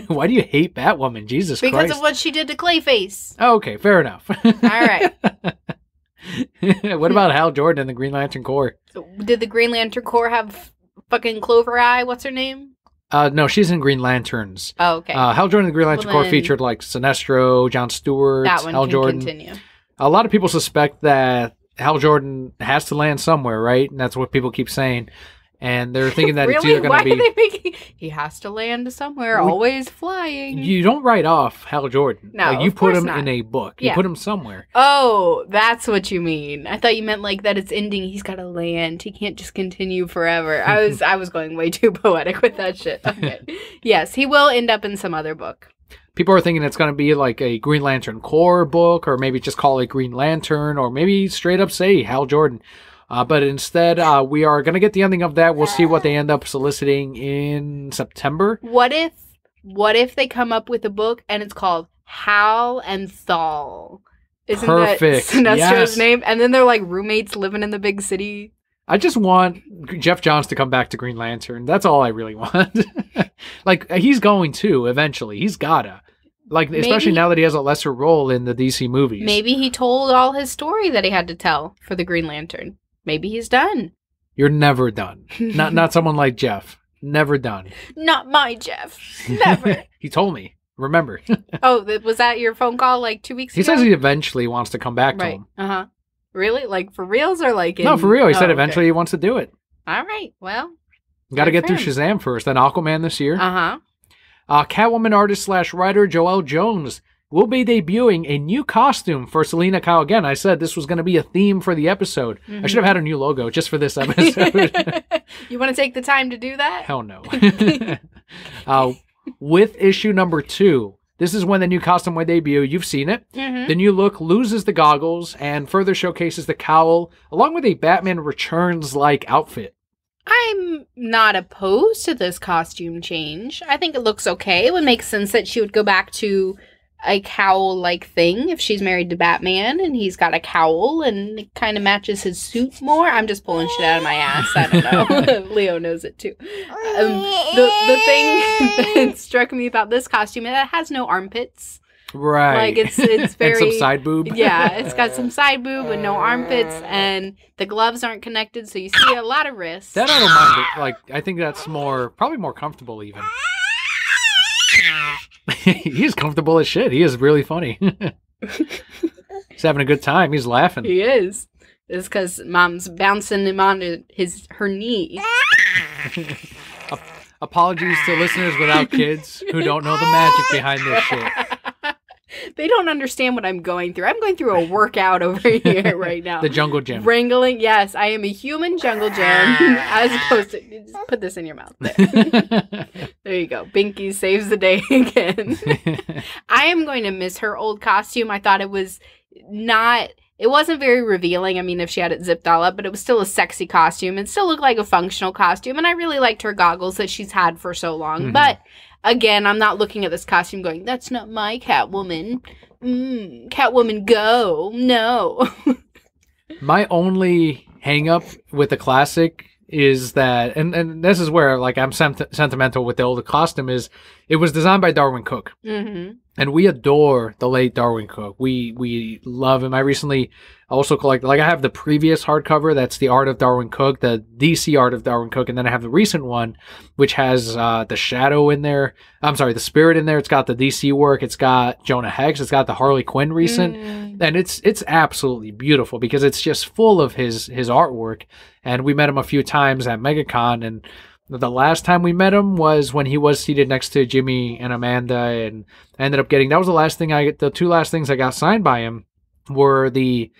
Why do you hate Batwoman? Jesus Christ. Because of what she did to Clayface. Oh, okay, fair enough. All right. What about Hal Jordan and the Green Lantern Corps? So, did the Green Lantern Corps have fucking Clover Eye? What's her name? No, she's in Green Lanterns. Oh, okay. Hal Jordan and the Green Lantern Corps featured like Sinestro, John Stewart, that one Hal can Jordan. Continue. A lot of people suspect that Hal Jordan has to land somewhere, right? And that's what people keep saying. And they're thinking that really? It's either going to be... Why are they making... He has to land somewhere, always flying. You don't write off Hal Jordan. No, like, you of put course him not. in a book. You put him somewhere. Oh, that's what you mean. I thought you meant like that it's ending. He's got to land. He can't just continue forever. I was going way too poetic with that shit. Okay. Yes, he will end up in some other book. People are thinking it's going to be like a Green Lantern Corps book, or maybe just call it Green Lantern, or maybe straight up say Hal Jordan. But instead, we are going to get the ending of that. We'll see what they end up soliciting in September. What if they come up with a book and it's called Hal and Thal? Isn't Perfect. that Sinestro's Yes. name? And then they're like roommates living in the big city. I just want Jeff Johns to come back to Green Lantern. That's all I really want. Like, he's going to eventually. He's gotta. Like, especially now that he has a lesser role in the DC movies. Maybe he told all his story that he had to tell for the Green Lantern. Maybe he's done. You're never done. Not someone like Jeff. Never done. Not my Jeff. Never. He told me. Remember. Oh, was that your phone call like 2 weeks He ago? says he eventually wants to come back to him. Uh-huh. Really? Like for reals or like in... No, for real. He said okay. eventually he wants to do it. All right. Well. Got to good get through for Shazam first, then Aquaman this year. Uh-huh. Catwoman artist/writer Joelle Jones will be debuting a new costume for Selena Kyle. Again, I said this was going to be a theme for the episode. Mm-hmm. I should have had a new logo just for this episode. You want to take the time to do that? Hell no. With issue number 2, this is when the new costume will debut. You've seen it. Mm-hmm. The new look loses the goggles and further showcases the cowl, along with a Batman Returns-like outfit. I'm not opposed to this costume change. I think it looks okay. It would make sense that she would go back to a cowl-like thing if she's married to Batman and he's got a cowl and it kind of matches his suit more. I'm just pulling shit out of my ass. I don't know. Leo knows it too. The thing that struck me about this costume is that it has no armpits. Right. Like it's very and some side boob. Yeah, it's got some side boob and no armpits, and the gloves aren't connected, so you see a lot of wrists. That I don't mind. It. Like I think that's probably more comfortable even. He's comfortable as shit. He is really funny. He's having a good time. He's laughing. He is. It's because Mom's bouncing him onto her knee. Apologies to listeners without kids who don't know the magic behind this shit. They don't understand what I'm going through. I'm going through a workout over here right now. The jungle gym. Wrangling. Yes, I am a human jungle gym. As opposed to... Just put this in your mouth. There you go. Binky saves the day again. I am going to miss her old costume. I thought it was not... It wasn't very revealing. I mean, if she had it zipped all up, but it was still a sexy costume. It still looked like a functional costume. And I really liked her goggles that she's had for so long. Mm-hmm. But... Again, I'm not looking at this costume going, that's not my Catwoman. Catwoman, go. No. My only hang-up with the classic is that, and this is where like I'm sentimental with the older costume, is it was designed by Darwin Cook. Mm-hmm. And we adore the late Darwin Cook. We love him. I recently also collected, like I have the previous hardcover, that's the Art of Darwin Cook, the DC Art of Darwin Cook, and then I have the recent one, which has the Shadow in there. I'm sorry, the Spirit in there. It's got the DC work. It's got Jonah Hex. It's got the Harley Quinn recent. And it's absolutely beautiful because it's just full of his artwork. And we met him a few times at MegaCon, and the last time we met him was when he was seated next to Jimmy and Amanda, and I ended up getting, that was the two last things I got signed by him were they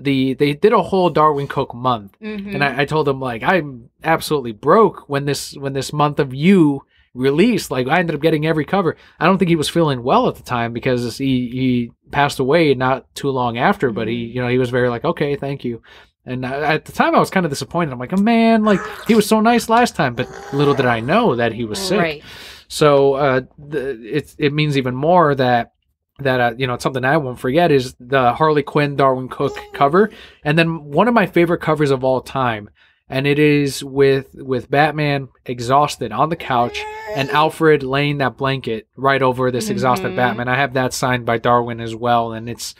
did a whole Darwin Cook month. Mm-hmm. And I told him, like, I'm absolutely broke when this month of You released. Like, I ended up getting every cover. I don't think he was feeling well at the time because he passed away not too long after, but he was very like, okay, thank you. And at the time, I was kind of disappointed. I'm like, oh, man, like, he was so nice last time. But little did I know that he was sick. Right. So it means even more that it's something I won't forget is the Harley Quinn Darwin Cook cover. And then one of my favorite covers of all time. And it is with Batman exhausted on the couch and Alfred laying that blanket right over this exhausted Batman. I have that signed by Darwin as well. And it's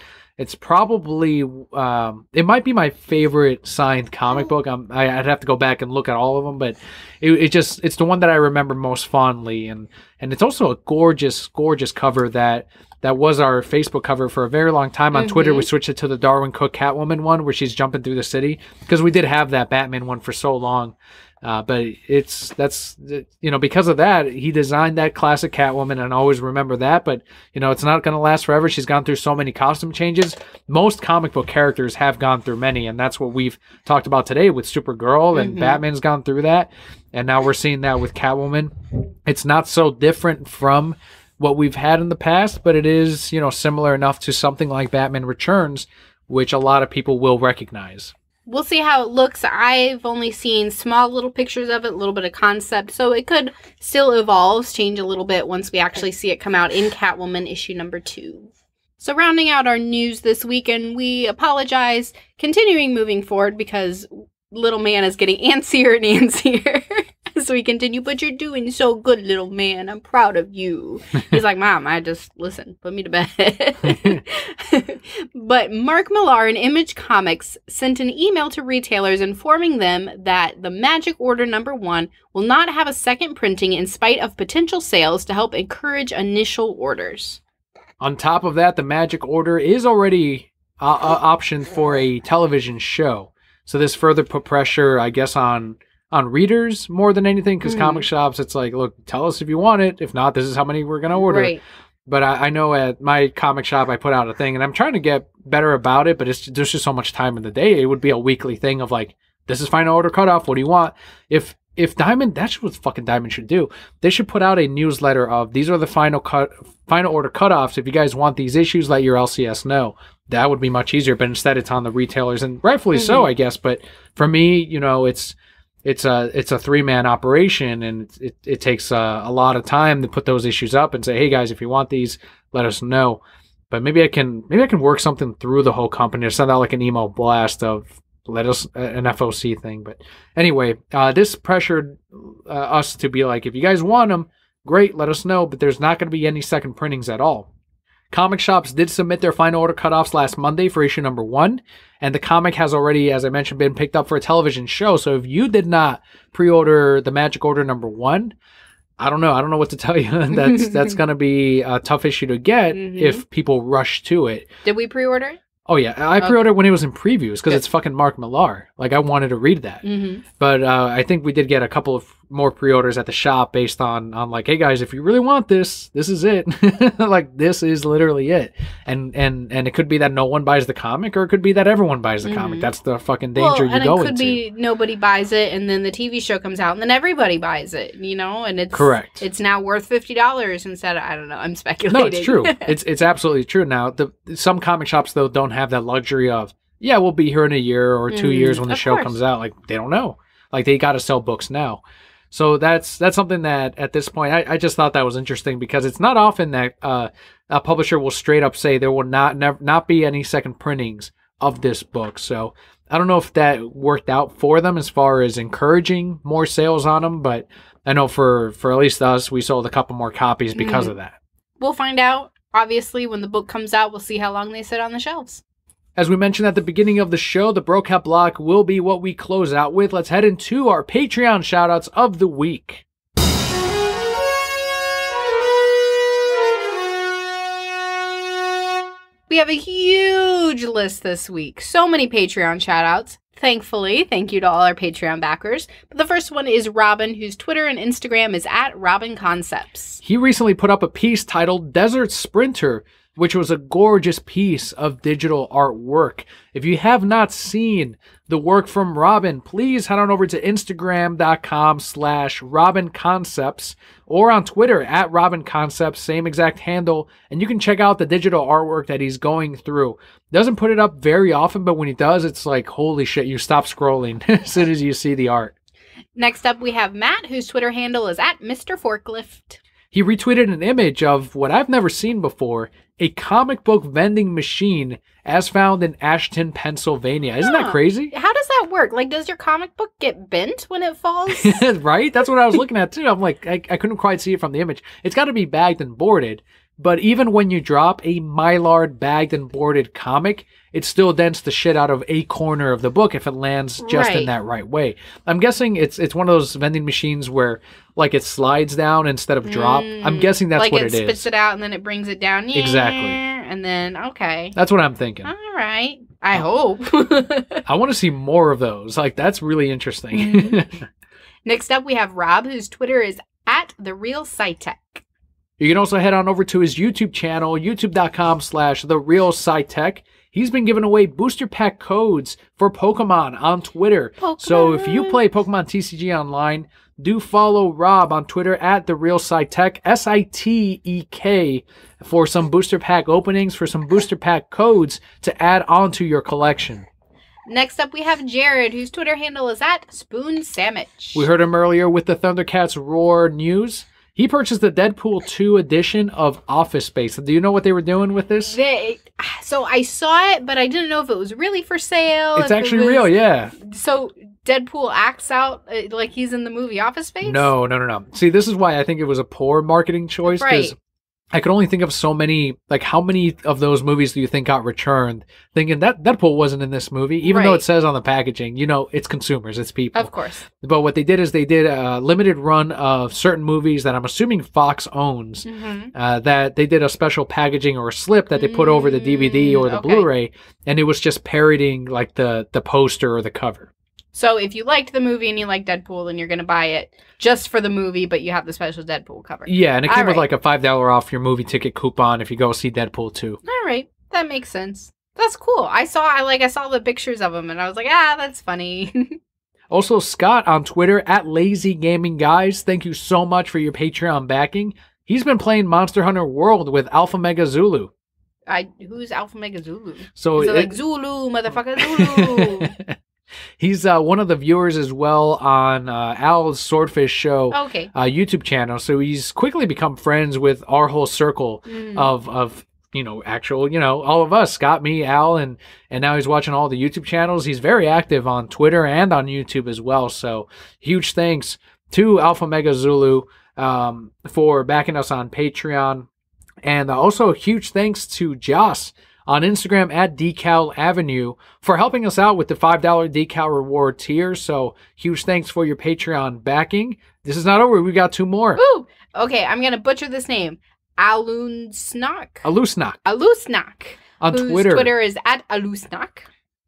probably, it might be my favorite signed comic book. I'd have to go back and look at all of them, but it's the one that I remember most fondly. And it's also a gorgeous, gorgeous cover that was our Facebook cover for a very long time. On Twitter, we switched it to the Darwin Cook Catwoman one where she's jumping through the city because we did have that Batman one for so long. But because of that, he designed that classic Catwoman, and I always remember that. But, it's not going to last forever. She's gone through so many costume changes. Most comic book characters have gone through many, and that's what we've talked about today with Supergirl, and Batman's gone through that. And now we're seeing that with Catwoman. It's not so different from what we've had in the past, but it is, similar enough to something like Batman Returns, which a lot of people will recognize. We'll see how it looks. I've only seen small little pictures of it, a little bit of concept, so it could still evolve, change a little bit once we actually see it come out in Catwoman issue number 2. So rounding out our news this weekend, we apologize, continuing moving forward because little man is getting antsier and antsier as we continue, but you're doing so good, little man. I'm proud of you. He's like, Mom, listen, put me to bed. But Mark Millar and Image Comics sent an email to retailers informing them that the Magic Order number 1 will not have a second printing in spite of potential sales to help encourage initial orders. On top of that, the Magic Order is already optioned for a television show. So this further put pressure, I guess, on readers more than anything, because comic shops, it's like, look, tell us if you want it. If not, this is how many we're going to order. Right. But I know at my comic shop, I put out a thing, and I'm trying to get better about it, but there's just so much time in the day. It would be a weekly thing of like, this is final order cutoff. What do you want? If Diamond, that's what fucking Diamond should do. They should put out a newsletter of these are the final order cutoffs. If you guys want these issues, let your LCS know. That would be much easier. But instead, it's on the retailers, and rightfully so, I guess. But for me, it's a 3-man operation, and it takes a lot of time to put those issues up and say, hey guys, if you want these, let us know. But maybe I can work something through the whole company or send out like an email blast of let us an FOC thing. But anyway, this pressured us to be like, if you guys want them, great, let us know. But there's not going to be any second printings at all. Comic shops did submit their final order cutoffs last Monday for issue number 1, and the comic has already, as I mentioned, been picked up for a television show. So if you did not pre-order the Magic Order number 1, I don't know what to tell you. That's going to be a tough issue to get if people rush to it. Did we pre-order it? Oh, yeah. I pre-ordered when it was in previews because it's fucking Mark Millar. Like, I wanted to read that. But I think we did get a couple of more pre-orders at the shop based on like, hey, guys, if you really want this, this is it. Like, this is literally it. And it could be that no one buys the comic, or it could be that everyone buys the comic. That's the fucking danger you go into. And it could be nobody buys it, and then the TV show comes out, and then everybody buys it, you know? And it's correct. It's now worth $50 instead of, I don't know, I'm speculating. No, it's true. It's absolutely true. Now, some comic shops, though, don't have that luxury of, yeah, we'll be here in a year or 2 years when the show comes out. Like, they don't know. Like, they got to sell books now. So that's something that at this point, I just thought that was interesting, because it's not often that a publisher will straight up say there will not be any second printings of this book. So I don't know if that worked out for them as far as encouraging more sales on them, but I know for at least us, we sold a couple more copies because of that. We'll find out. Obviously, when the book comes out, we'll see how long they sit on the shelves. As we mentioned at the beginning of the show, the Brocat block will be what we close out with. Let's head into our Patreon shoutouts of the week. We have a huge list this week. So many Patreon shoutouts. Thankfully, thank you to all our Patreon backers. But the first one is Robin, whose Twitter and Instagram is @RobinConcepts. He recently put up a piece titled Desert Sprinter, which was a gorgeous piece of digital artwork. If you have not seen the work from Robin, please head on over to Instagram.com/RobinConcepts or on Twitter @RobinConcepts, same exact handle, and you can check out the digital artwork that he's going through. Doesn't put it up very often, but when he does, it's like, holy shit, you stop scrolling as soon as you see the art. Next up, we have Matt, whose Twitter handle is @MrForklift. He retweeted an image of what I've never seen before, a comic book vending machine as found in Ashton, Pennsylvania. Isn't that crazy? How does that work? Like, does your comic book get bent when it falls? Right? That's what I was looking at, too. I'm like, I couldn't quite see it from the image. It's got to be bagged and boarded. But even when you drop a Mylar bagged and boarded comic, it still dents the shit out of a corner of the book if it lands just in that right way. I'm guessing it's one of those vending machines where, like, it slides down instead of drop. I'm guessing that's what it is. Like, it spits it out and then it brings it down. Yeah, exactly. And then, okay. That's what I'm thinking. All right. I hope. I want to see more of those. Like, that's really interesting. Next up, we have Rob, whose Twitter is @TheRealSciTech. You can also head on over to his YouTube channel, youtube.com/TheRealSciTech. He's been giving away booster pack codes for Pokemon on Twitter. So if you play Pokemon TCG online, do follow Rob on Twitter @TheRealSciTech, SITEK, for some booster pack openings, for some booster pack codes to add onto your collection. Next up, we have Jared, whose Twitter handle is @SpoonSandwich. We heard him earlier with the ThunderCats Roar news. He purchased the Deadpool 2 edition of Office Space. Do you know what they were doing with this? So I saw it, but I didn't know if it was really for sale. It's actually real, yeah. So Deadpool acts out like he's in the movie Office Space? No. See, this is why I think it was a poor marketing choice. Right. I could only think of so many, like, how many of those movies do you think got returned? Thinking that Deadpool wasn't in this movie, even though it says on the packaging, you know, it's consumers, it's people. Of course. But what they did is they did a limited run of certain movies that I'm assuming Fox owns, that they did a special packaging or a slip that they put over the DVD or the Blu-ray, and it was just parodying, like, the poster or the cover. So if you liked the movie and you like Deadpool, then you're going to buy it just for the movie, but you have the special Deadpool cover. Yeah, and it came with like a $5 off your movie ticket coupon if you go see Deadpool 2. All right, that makes sense. That's cool. I saw the pictures of them and I was like, that's funny. Also, Scott on Twitter @LazyGamingGuys, thank you so much for your Patreon backing. He's been playing Monster Hunter World with Alpha Mega Zulu. Who's Alpha Mega Zulu? So like Zulu, motherfucker, Zulu. He's one of the viewers as well on Al's Swordfish Show Okay. YouTube channel. So he's quickly become friends with our whole circle of actual, all of us, Scott, me, Al, and now he's watching all the YouTube channels. He's very active on Twitter and on YouTube as well. So huge thanks to Alpha Mega Zulu for backing us on Patreon. And also huge thanks to Joss on Instagram at Decal Avenue for helping us out with the $5 Decal Reward tier. So huge thanks for your Patreon backing. This is not over. We got 2 more. Ooh. Okay, I'm going to butcher this name. Alusnak. Alusnak. On Twitter. Twitter is at Alusnak.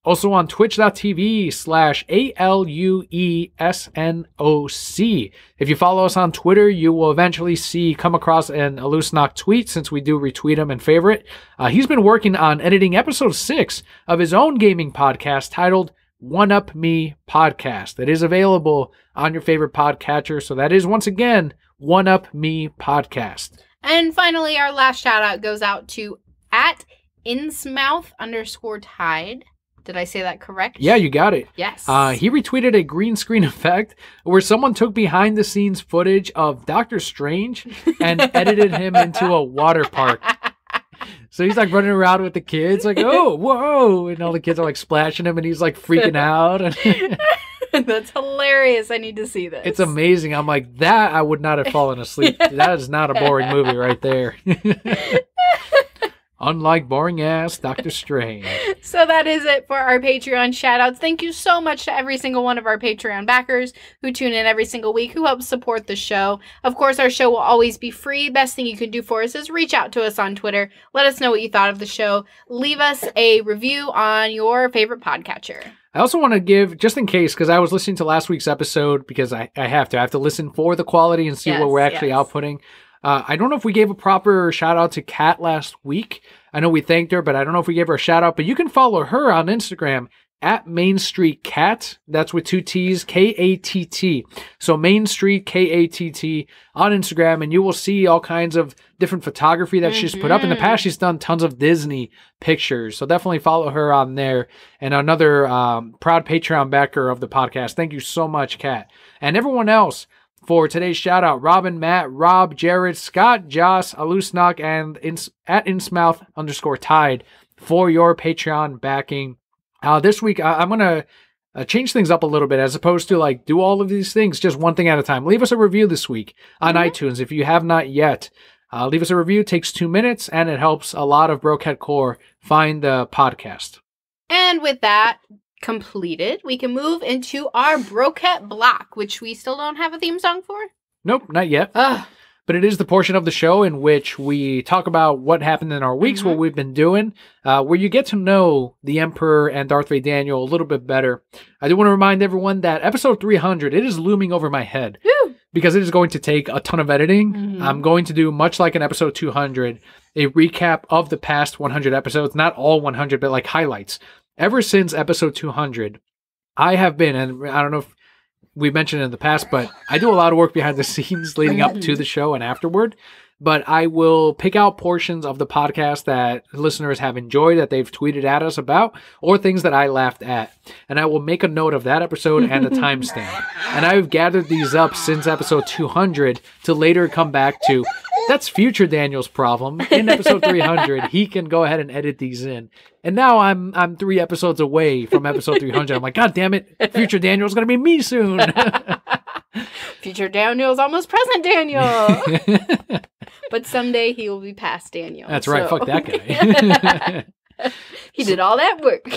Also on twitch.tv/ALUESNOC. If you follow us on Twitter, you will eventually come across an Alusnak tweet, since we do retweet him and favorite. He's been working on editing episode 6 of his own gaming podcast titled One Up Me Podcast. It is available on your favorite podcatcher. So that is, once again, One Up Me Podcast. And finally, our last shout out goes out to at Innsmouth_Tide. Did I say that correct? Yeah, you got it. Yes. He retweeted a green screen effect where someone took behind the scenes footage of Doctor Strange and edited him into a water park. So he's like running around with the kids like, oh, whoa. And all the kids are like splashing him and he's like freaking out. That's hilarious. I need to see this. It's amazing. I'm like, that I would not have fallen asleep. That is not a boring movie right there. Unlike boring-ass Doctor Strange. So that is it for our Patreon shoutouts. Thank you so much to every single one of our Patreon backers who tune in every single week, who help support the show. Of course, our show will always be free. Best thing you can do for us is reach out to us on Twitter. Let us know what you thought of the show. Leave us a review on your favorite podcatcher. I also want to give, just in case, because I was listening to last week's episode, because I have to listen for the quality and see what we're actually outputting. I don't know if we gave a proper shout out to Kat last week. I know we thanked her, but I don't know if we gave her a shout out. But you can follow her on Instagram at Main Street Cat. That's with 2 T's, Katt. So Main Street Katt on Instagram, and you will see all kinds of different photography that she's put up. In the past, she's done tons of Disney pictures. So definitely follow her on there. And another proud Patreon backer of the podcast. Thank you so much, Kat. And everyone else, for today's shout out, Robin, Matt, Rob, Jared, Scott, Joss, Alusnak, and at Innsmouth_Tide for your Patreon backing. This week, I'm going to change things up a little bit, as opposed to like do all of these things just one thing at a time. Leave us a review this week on iTunes if you have not yet. Leave us a review. It takes 2 minutes, and it helps a lot of Brocat Core find the podcast. And with that completed, we can move into our Brocat block, which we still don't have a theme song for. Nope, not yet. But it is the portion of the show in which we talk about what happened in our weeks, what we've been doing, where you get to know the Emperor and Darth Vader Daniel a little bit better. I do want to remind everyone that episode 300, it is looming over my head. Woo! Because it is going to take a ton of editing. I'm going to do, much like in episode 200, a recap of the past 100 episodes. Not all 100, but like highlights. Ever since episode 200, I have been, and I don't know if we mentioned it in the past, but I do a lot of work behind the scenes leading up to the show and afterward. But I will pick out portions of the podcast that listeners have enjoyed, that they've tweeted at us about, or things that I laughed at. And I will make a note of that episode and the timestamp. And I've gathered these up since episode 200 to later come back to, that's future Daniel's problem. In episode 300, he can go ahead and edit these in. And now I'm 3 episodes away from episode 300. I'm like, God damn it, future Daniel's going to be me soon. Future Daniel's almost present Daniel. But someday he will be past Daniel. That's right. Fuck that guy. He did all that work.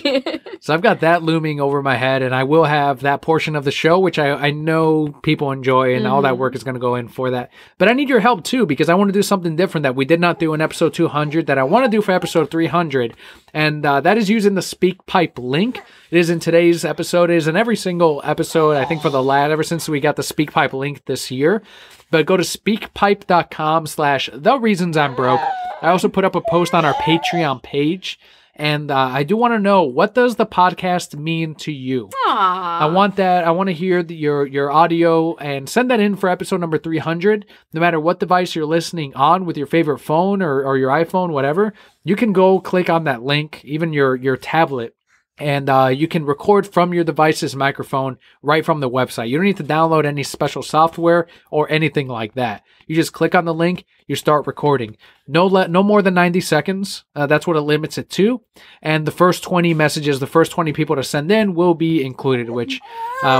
So I've got that looming over my head, and I will have that portion of the show, which I know people enjoy, and all that work is going to go in for that. But I need your help too, because I want to do something different that we did not do in episode 200 that I want to do for episode 300. And that is using the SpeakPipe link. It is in today's episode. It is in every single episode, I think, for the last, ever since we got the SpeakPipe link this year. But go to speakpipe.com/thereansonsimBroke. I also put up a post on our Patreon page. And I do want to know, what does the podcast mean to you? Aww. I want that. I want to hear your audio, and send that in for episode number 300. No matter what device you're listening on, with your favorite phone or your iPhone, whatever, you can go click on that link, even your tablet, And you can record from your device's microphone right from the website. You don't need to download any special software or anything like that. You just click on the link, you start recording. No more than 90 seconds. That's what it limits it to. And the first 20 messages, the first 20 people to send in will be included, which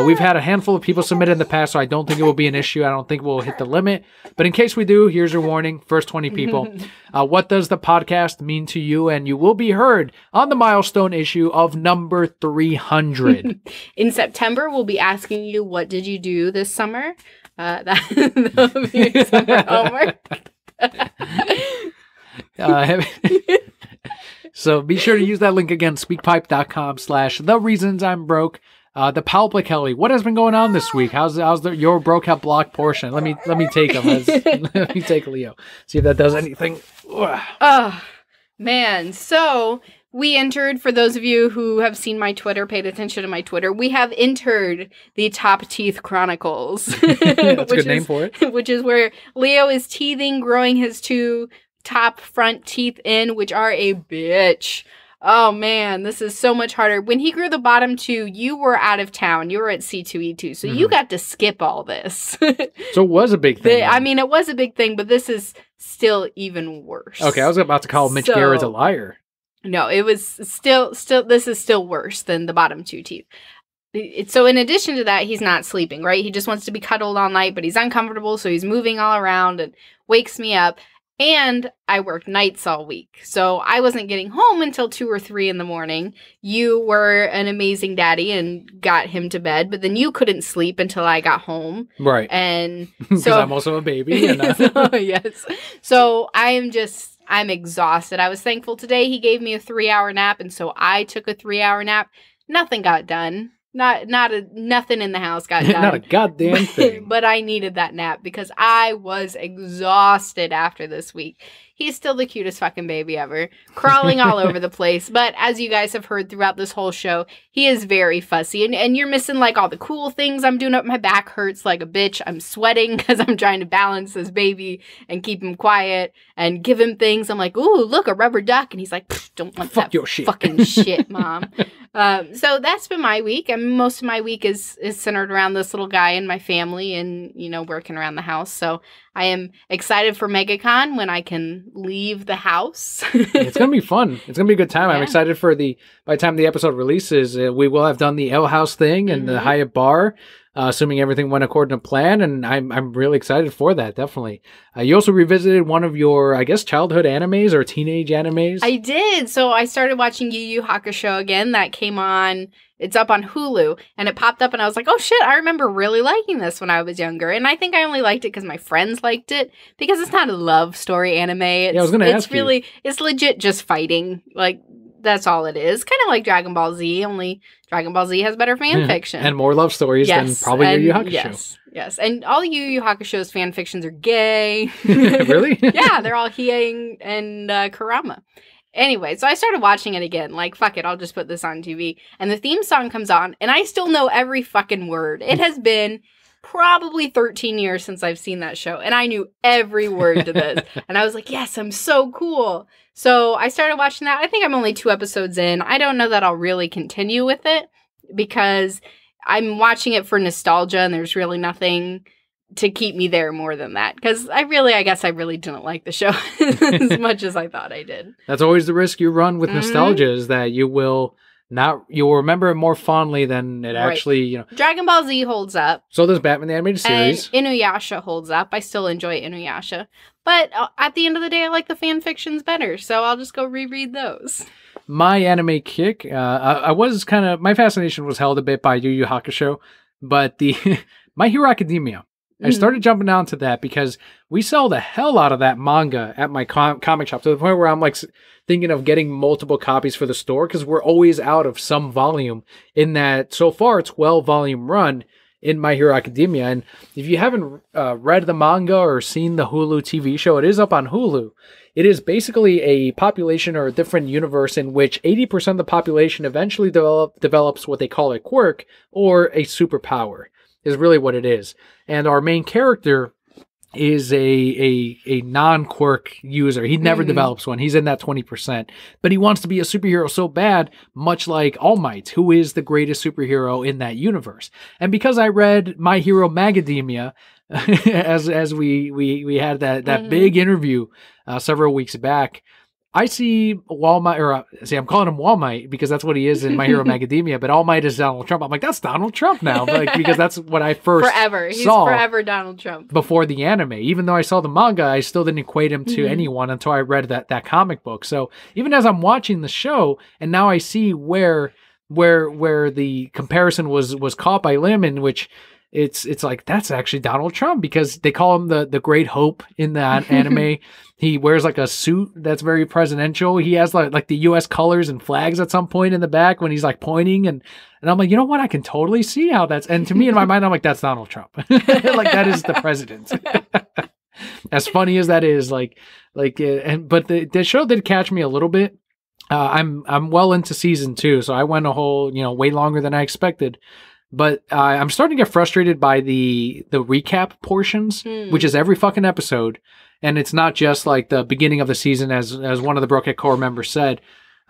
we've had a handful of people submit in the past, so I don't think it will be an issue. I don't think we'll hit the limit. But in case we do, here's your warning. First 20 people. What does the podcast mean to you? And you will be heard on the milestone issue of number 300. In September, we'll be asking you, what did you do this summer? That'll be your summer homework. So be sure to use that link again, speakpipe.com/thereasonsimBroke. The Palpa Kelli, what has been going on this week? How's your broke out block portion? Let me take him. Let me take Leo. See if that does anything. Oh, man. So we entered, for those of you who have seen my Twitter, paid attention to my Twitter, we have entered the Top Teeth Chronicles. That's a good name for it. Which is where Leo is teething, growing his 2 top front teeth in, which are a bitch. Oh man, this is so much harder. When he grew the bottom 2, you were out of town. You were at C2E2, so you got to skip all this. So it was a big thing. I mean, it was a big thing, but this is still even worse. Okay, I was about to call Mitch Garrett a liar. No, it was still, this is still worse than the bottom 2 teeth. So in addition to that, he's not sleeping, right? He just wants to be cuddled all night, but he's uncomfortable, so he's moving all around and wakes me up. And I worked nights all week, so I wasn't getting home until 2 or 3 in the morning. You were an amazing daddy and got him to bed, but then you couldn't sleep until I got home. Right. And because I'm also a baby. And yes. So I'm exhausted. I was thankful today he gave me a 3-hour nap, and so I took a 3-hour nap. Nothing got done. Nothing in the house got done. Not a goddamn thing. But I needed that nap because I was exhausted after this week. He's still the cutest fucking baby ever, crawling all over the place. But as you guys have heard throughout this whole show, he is very fussy. And you're missing like all the cool things I'm doing up. My back hurts like a bitch. I'm sweating because I'm trying to balance this baby and keep him quiet and give him things. I'm like, ooh, look, a rubber duck. And he's like, don't want Fuck that your shit. fucking shit, Mom. So that's been my week. I mean, most of my week is centered around this little guy and my family and, working around the house. So I am excited for MegaCon when I can leave the house. It's going to be fun. It's going to be a good time. Yeah. I'm excited by the time the episode releases, we will have done the Ale House thing and the Hyatt Bar, assuming everything went according to plan. And I'm really excited for that, definitely. You also revisited one of your, I guess, childhood animes or teenage animes. I did. So I started watching Yu Yu Hakusho again. That came on. It's up on Hulu, and it popped up, and I was like, oh shit, I remember really liking this when I was younger. And I think I only liked it because my friends liked it, because it's not a love story anime. I was going to ask you. It's legit just fighting. Like, that's all it is. Kind of like Dragon Ball Z, only Dragon Ball Z has better fan fiction. And more love stories than probably Yu Yu Hakusho. Yes, and all Yu Yu Hakusho's fan fictions are gay. Really? Yeah, they're all Hiei and Kurama. Anyway, so I started watching it again. Like, fuck it, I'll just put this on TV. And the theme song comes on, and I still know every fucking word. It has been probably 13 years since I've seen that show, and I knew every word to this. And I was like, yes, I'm so cool. So I started watching that. I think I'm only 2 episodes in. I don't know that I'll really continue with it, because I'm watching it for nostalgia, and there's really nothing to keep me there more than that, because I guess I really didn't like the show as much as I thought I did. That's always the risk you run with nostalgia, is that you will remember it more fondly than it actually, Dragon Ball Z holds up. So does Batman the Animated Series. And Inuyasha holds up. I still enjoy Inuyasha. But at the end of the day, I like the fan fictions better, so I'll just go reread those. My anime kick, my fascination was held a bit by Yu Yu Hakusho, but My Hero Academia. I started jumping down to that because we sell the hell out of that manga at my comic shop, to the point where I'm like thinking of getting multiple copies for the store, because we're always out of some volume in that so far 12-volume run in My Hero Academia. And if you haven't read the manga or seen the Hulu TV show, it is up on Hulu. It is basically a population or a different universe in which 80% of the population eventually develops what they call a quirk or a superpower. Is really what it is. And our main character is a non-quirk user. He never develops one. He's in that 20%. But he wants to be a superhero so bad, much like All Might, who is the greatest superhero in that universe. And because I read My Hero Macadamia, as we had that big interview several weeks back, I see I'm calling him Wall Might because that's what he is in My Hero Macadamia, but All Might is Donald Trump. I'm like, that's Donald Trump now, because that's what I first He's saw forever Donald Trump. Before the anime. Even though I saw the manga, I still didn't equate him to anyone until I read that comic book. So even as I'm watching the show, and now I see where the comparison was caught by Lim, in which it's like, that's actually Donald Trump, because they call him the Great Hope in that anime. He wears like a suit that's very presidential. He has like the U.S. colors and flags at some point in the back when he's like pointing, and I'm like, you know what? I can totally see how that's. And to me, in my mind, I'm like, that's Donald Trump. Like, that is the president. As funny as that is, but the show did catch me a little bit. I'm well into season 2, so I went a whole way longer than I expected. But I'm starting to get frustrated by the recap portions, which is every fucking episode. And it's not just like the beginning of the season, as one of the Brokehead Core members said.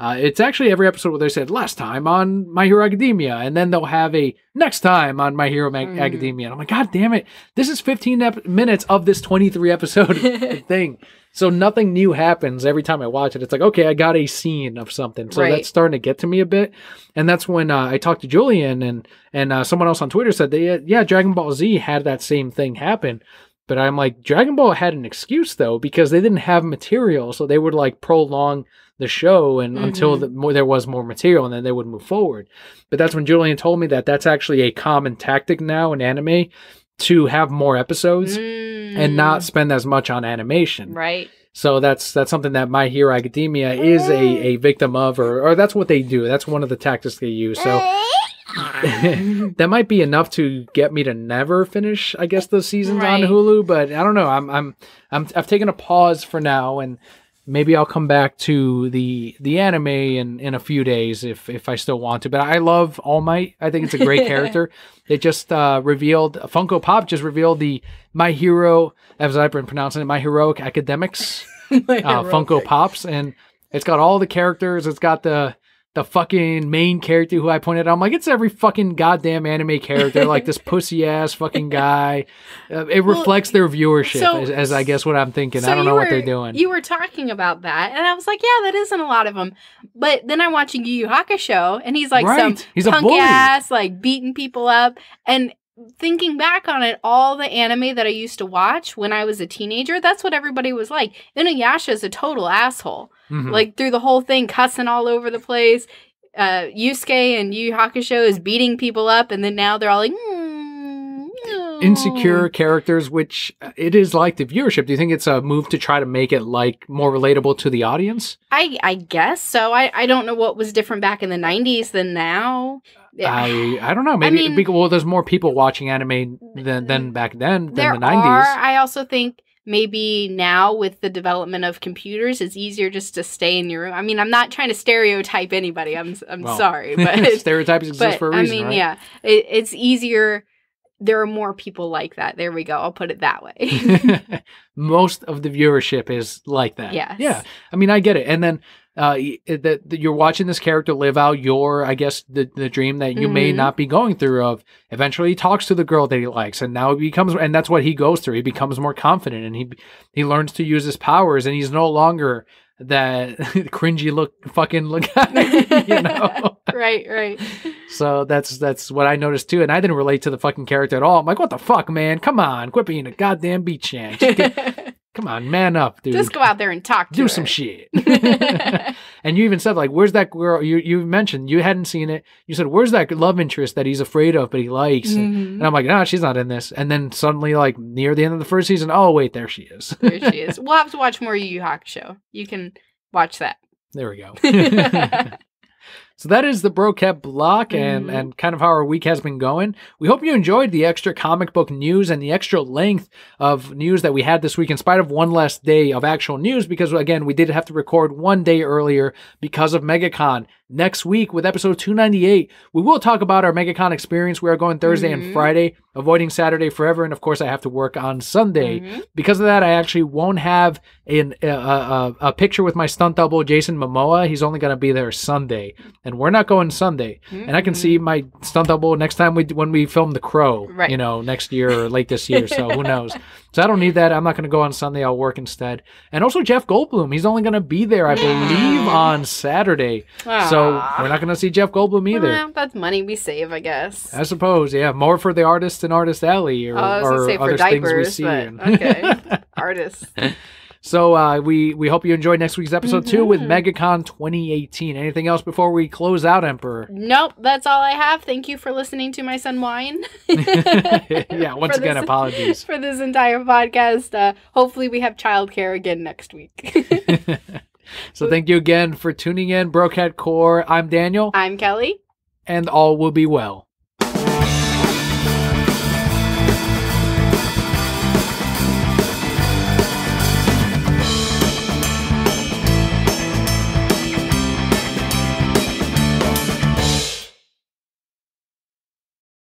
It's actually every episode where they said, last time on My Hero Academia. And then they'll have a next time on My Hero Academia. And I'm like, God damn it. This is 15 minutes of this 23 episode thing. So nothing new happens every time I watch it. It's like, okay, I got a scene of something. So that's starting to get to me a bit. And that's when I talked to Julian and someone else on Twitter said, Dragon Ball Z had that same thing happen. But I'm like, Dragon Ball had an excuse, though, because they didn't have material. So they would like prolong the show and until there was more material, and then they would move forward. But that's when Julian told me that that's actually a common tactic now in anime, to have more episodes and not spend as much on animation. Right. So that's something that My Hero Academia is a victim of, or that's what they do. That's one of the tactics they use. So that might be enough to get me to never finish, I guess, the seasons on Hulu. But I don't know. I've taken a pause for now, and maybe I'll come back to the anime in a few days if I still want to. But I love All Might. I think it's a great character. It just revealed, Funko Pop just revealed the My Hero, as I've been pronouncing it, My Heroic Academics Funko Pops. And it's got all the characters. It's got the fucking main character who I pointed out. I'm like, it's every fucking goddamn anime character, like this pussy ass fucking guy. It reflects their viewership, as I guess what I'm thinking. I don't know what they're doing. You were talking about that, and I was like, yeah, that isn't a lot of them. But then I'm watching Yu Yu Hakusho, and he's like he's punk ass, like beating people up. And thinking back on it, all the anime that I used to watch when I was a teenager, that's what everybody was like. Inuyasha is a total asshole. Like, through the whole thing, cussing all over the place. Yusuke and Yu Yu Hakusho is beating people up, and then now they're all like, insecure characters, which it is like the viewership. Do you think it's a move to try to make it like more relatable to the audience? I guess so. I don't know what was different back in the 90s than now. I don't know. Maybe there's more people watching anime than back then, than the 90s. I also think maybe now with the development of computers, it's easier just to stay in your room. I mean, I'm not trying to stereotype anybody. I'm sorry, but stereotypes exist for a reason. I mean, right? yeah, it's easier. There are more people like that. There we go. I'll put it that way. Most of the viewership is like that. Yes. Yeah. I mean, I get it. And then you're watching this character live out the dream that you may not be going through of eventually he talks to the girl that he likes, and now and that's what he goes through. He becomes more confident, and he learns to use his powers, and he's no longer that cringy look guy, Right. So that's what I noticed too, and I didn't relate to the fucking character at all. I'm like, what the fuck, man? Come on, quit being a goddamn beach champ. Come on, man up, dude. Just go out there and talk to her. Do some shit. And you even said, like, where's that girl? You mentioned you hadn't seen it. You said, where's that love interest that he's afraid of but he likes? And I'm like, no, she's not in this. And then suddenly, like, near the end of the first season, oh, wait, there she is. There she is. We'll have to watch more Yu Yu Hakusho. You can watch that. There we go. So that is the Brocat block and kind of how our week has been going. We hope you enjoyed the extra comic book news and the extra length of news that we had this week in spite of one less day of actual news because, again, we did have to record one day earlier because of MegaCon. Next week with episode 298, we will talk about our MegaCon experience. We are going Thursday and Friday, avoiding Saturday forever. And of course, I have to work on Sunday. Because of that, I actually won't have a picture with my stunt double, Jason Momoa. He's only going to be there Sunday. And we're not going Sunday. And I can see my stunt double next time when we film The Crow, next year or late this year. So who knows? So I don't need that. I'm not going to go on Sunday. I'll work instead. And also Jeff Goldblum. He's only going to be there, I believe, on Saturday. So we're not going to see Jeff Goldblum either. Well, that's money we save, I guess. I suppose, yeah. More for the artist in Artist Alley or, I was gonna say other for diapers, things we see. but okay. Artists. So we hope you enjoyed next week's episode 2 with MegaCon 2018. Anything else before we close out, Emperor? Nope, that's all I have. Thank you for listening to my son whine. Yeah, once again, apologies. For this entire podcast. Hopefully we have childcare again next week. So thank you again for tuning in. Brocat Core, I'm Daniel. I'm Kelli. And all will be well.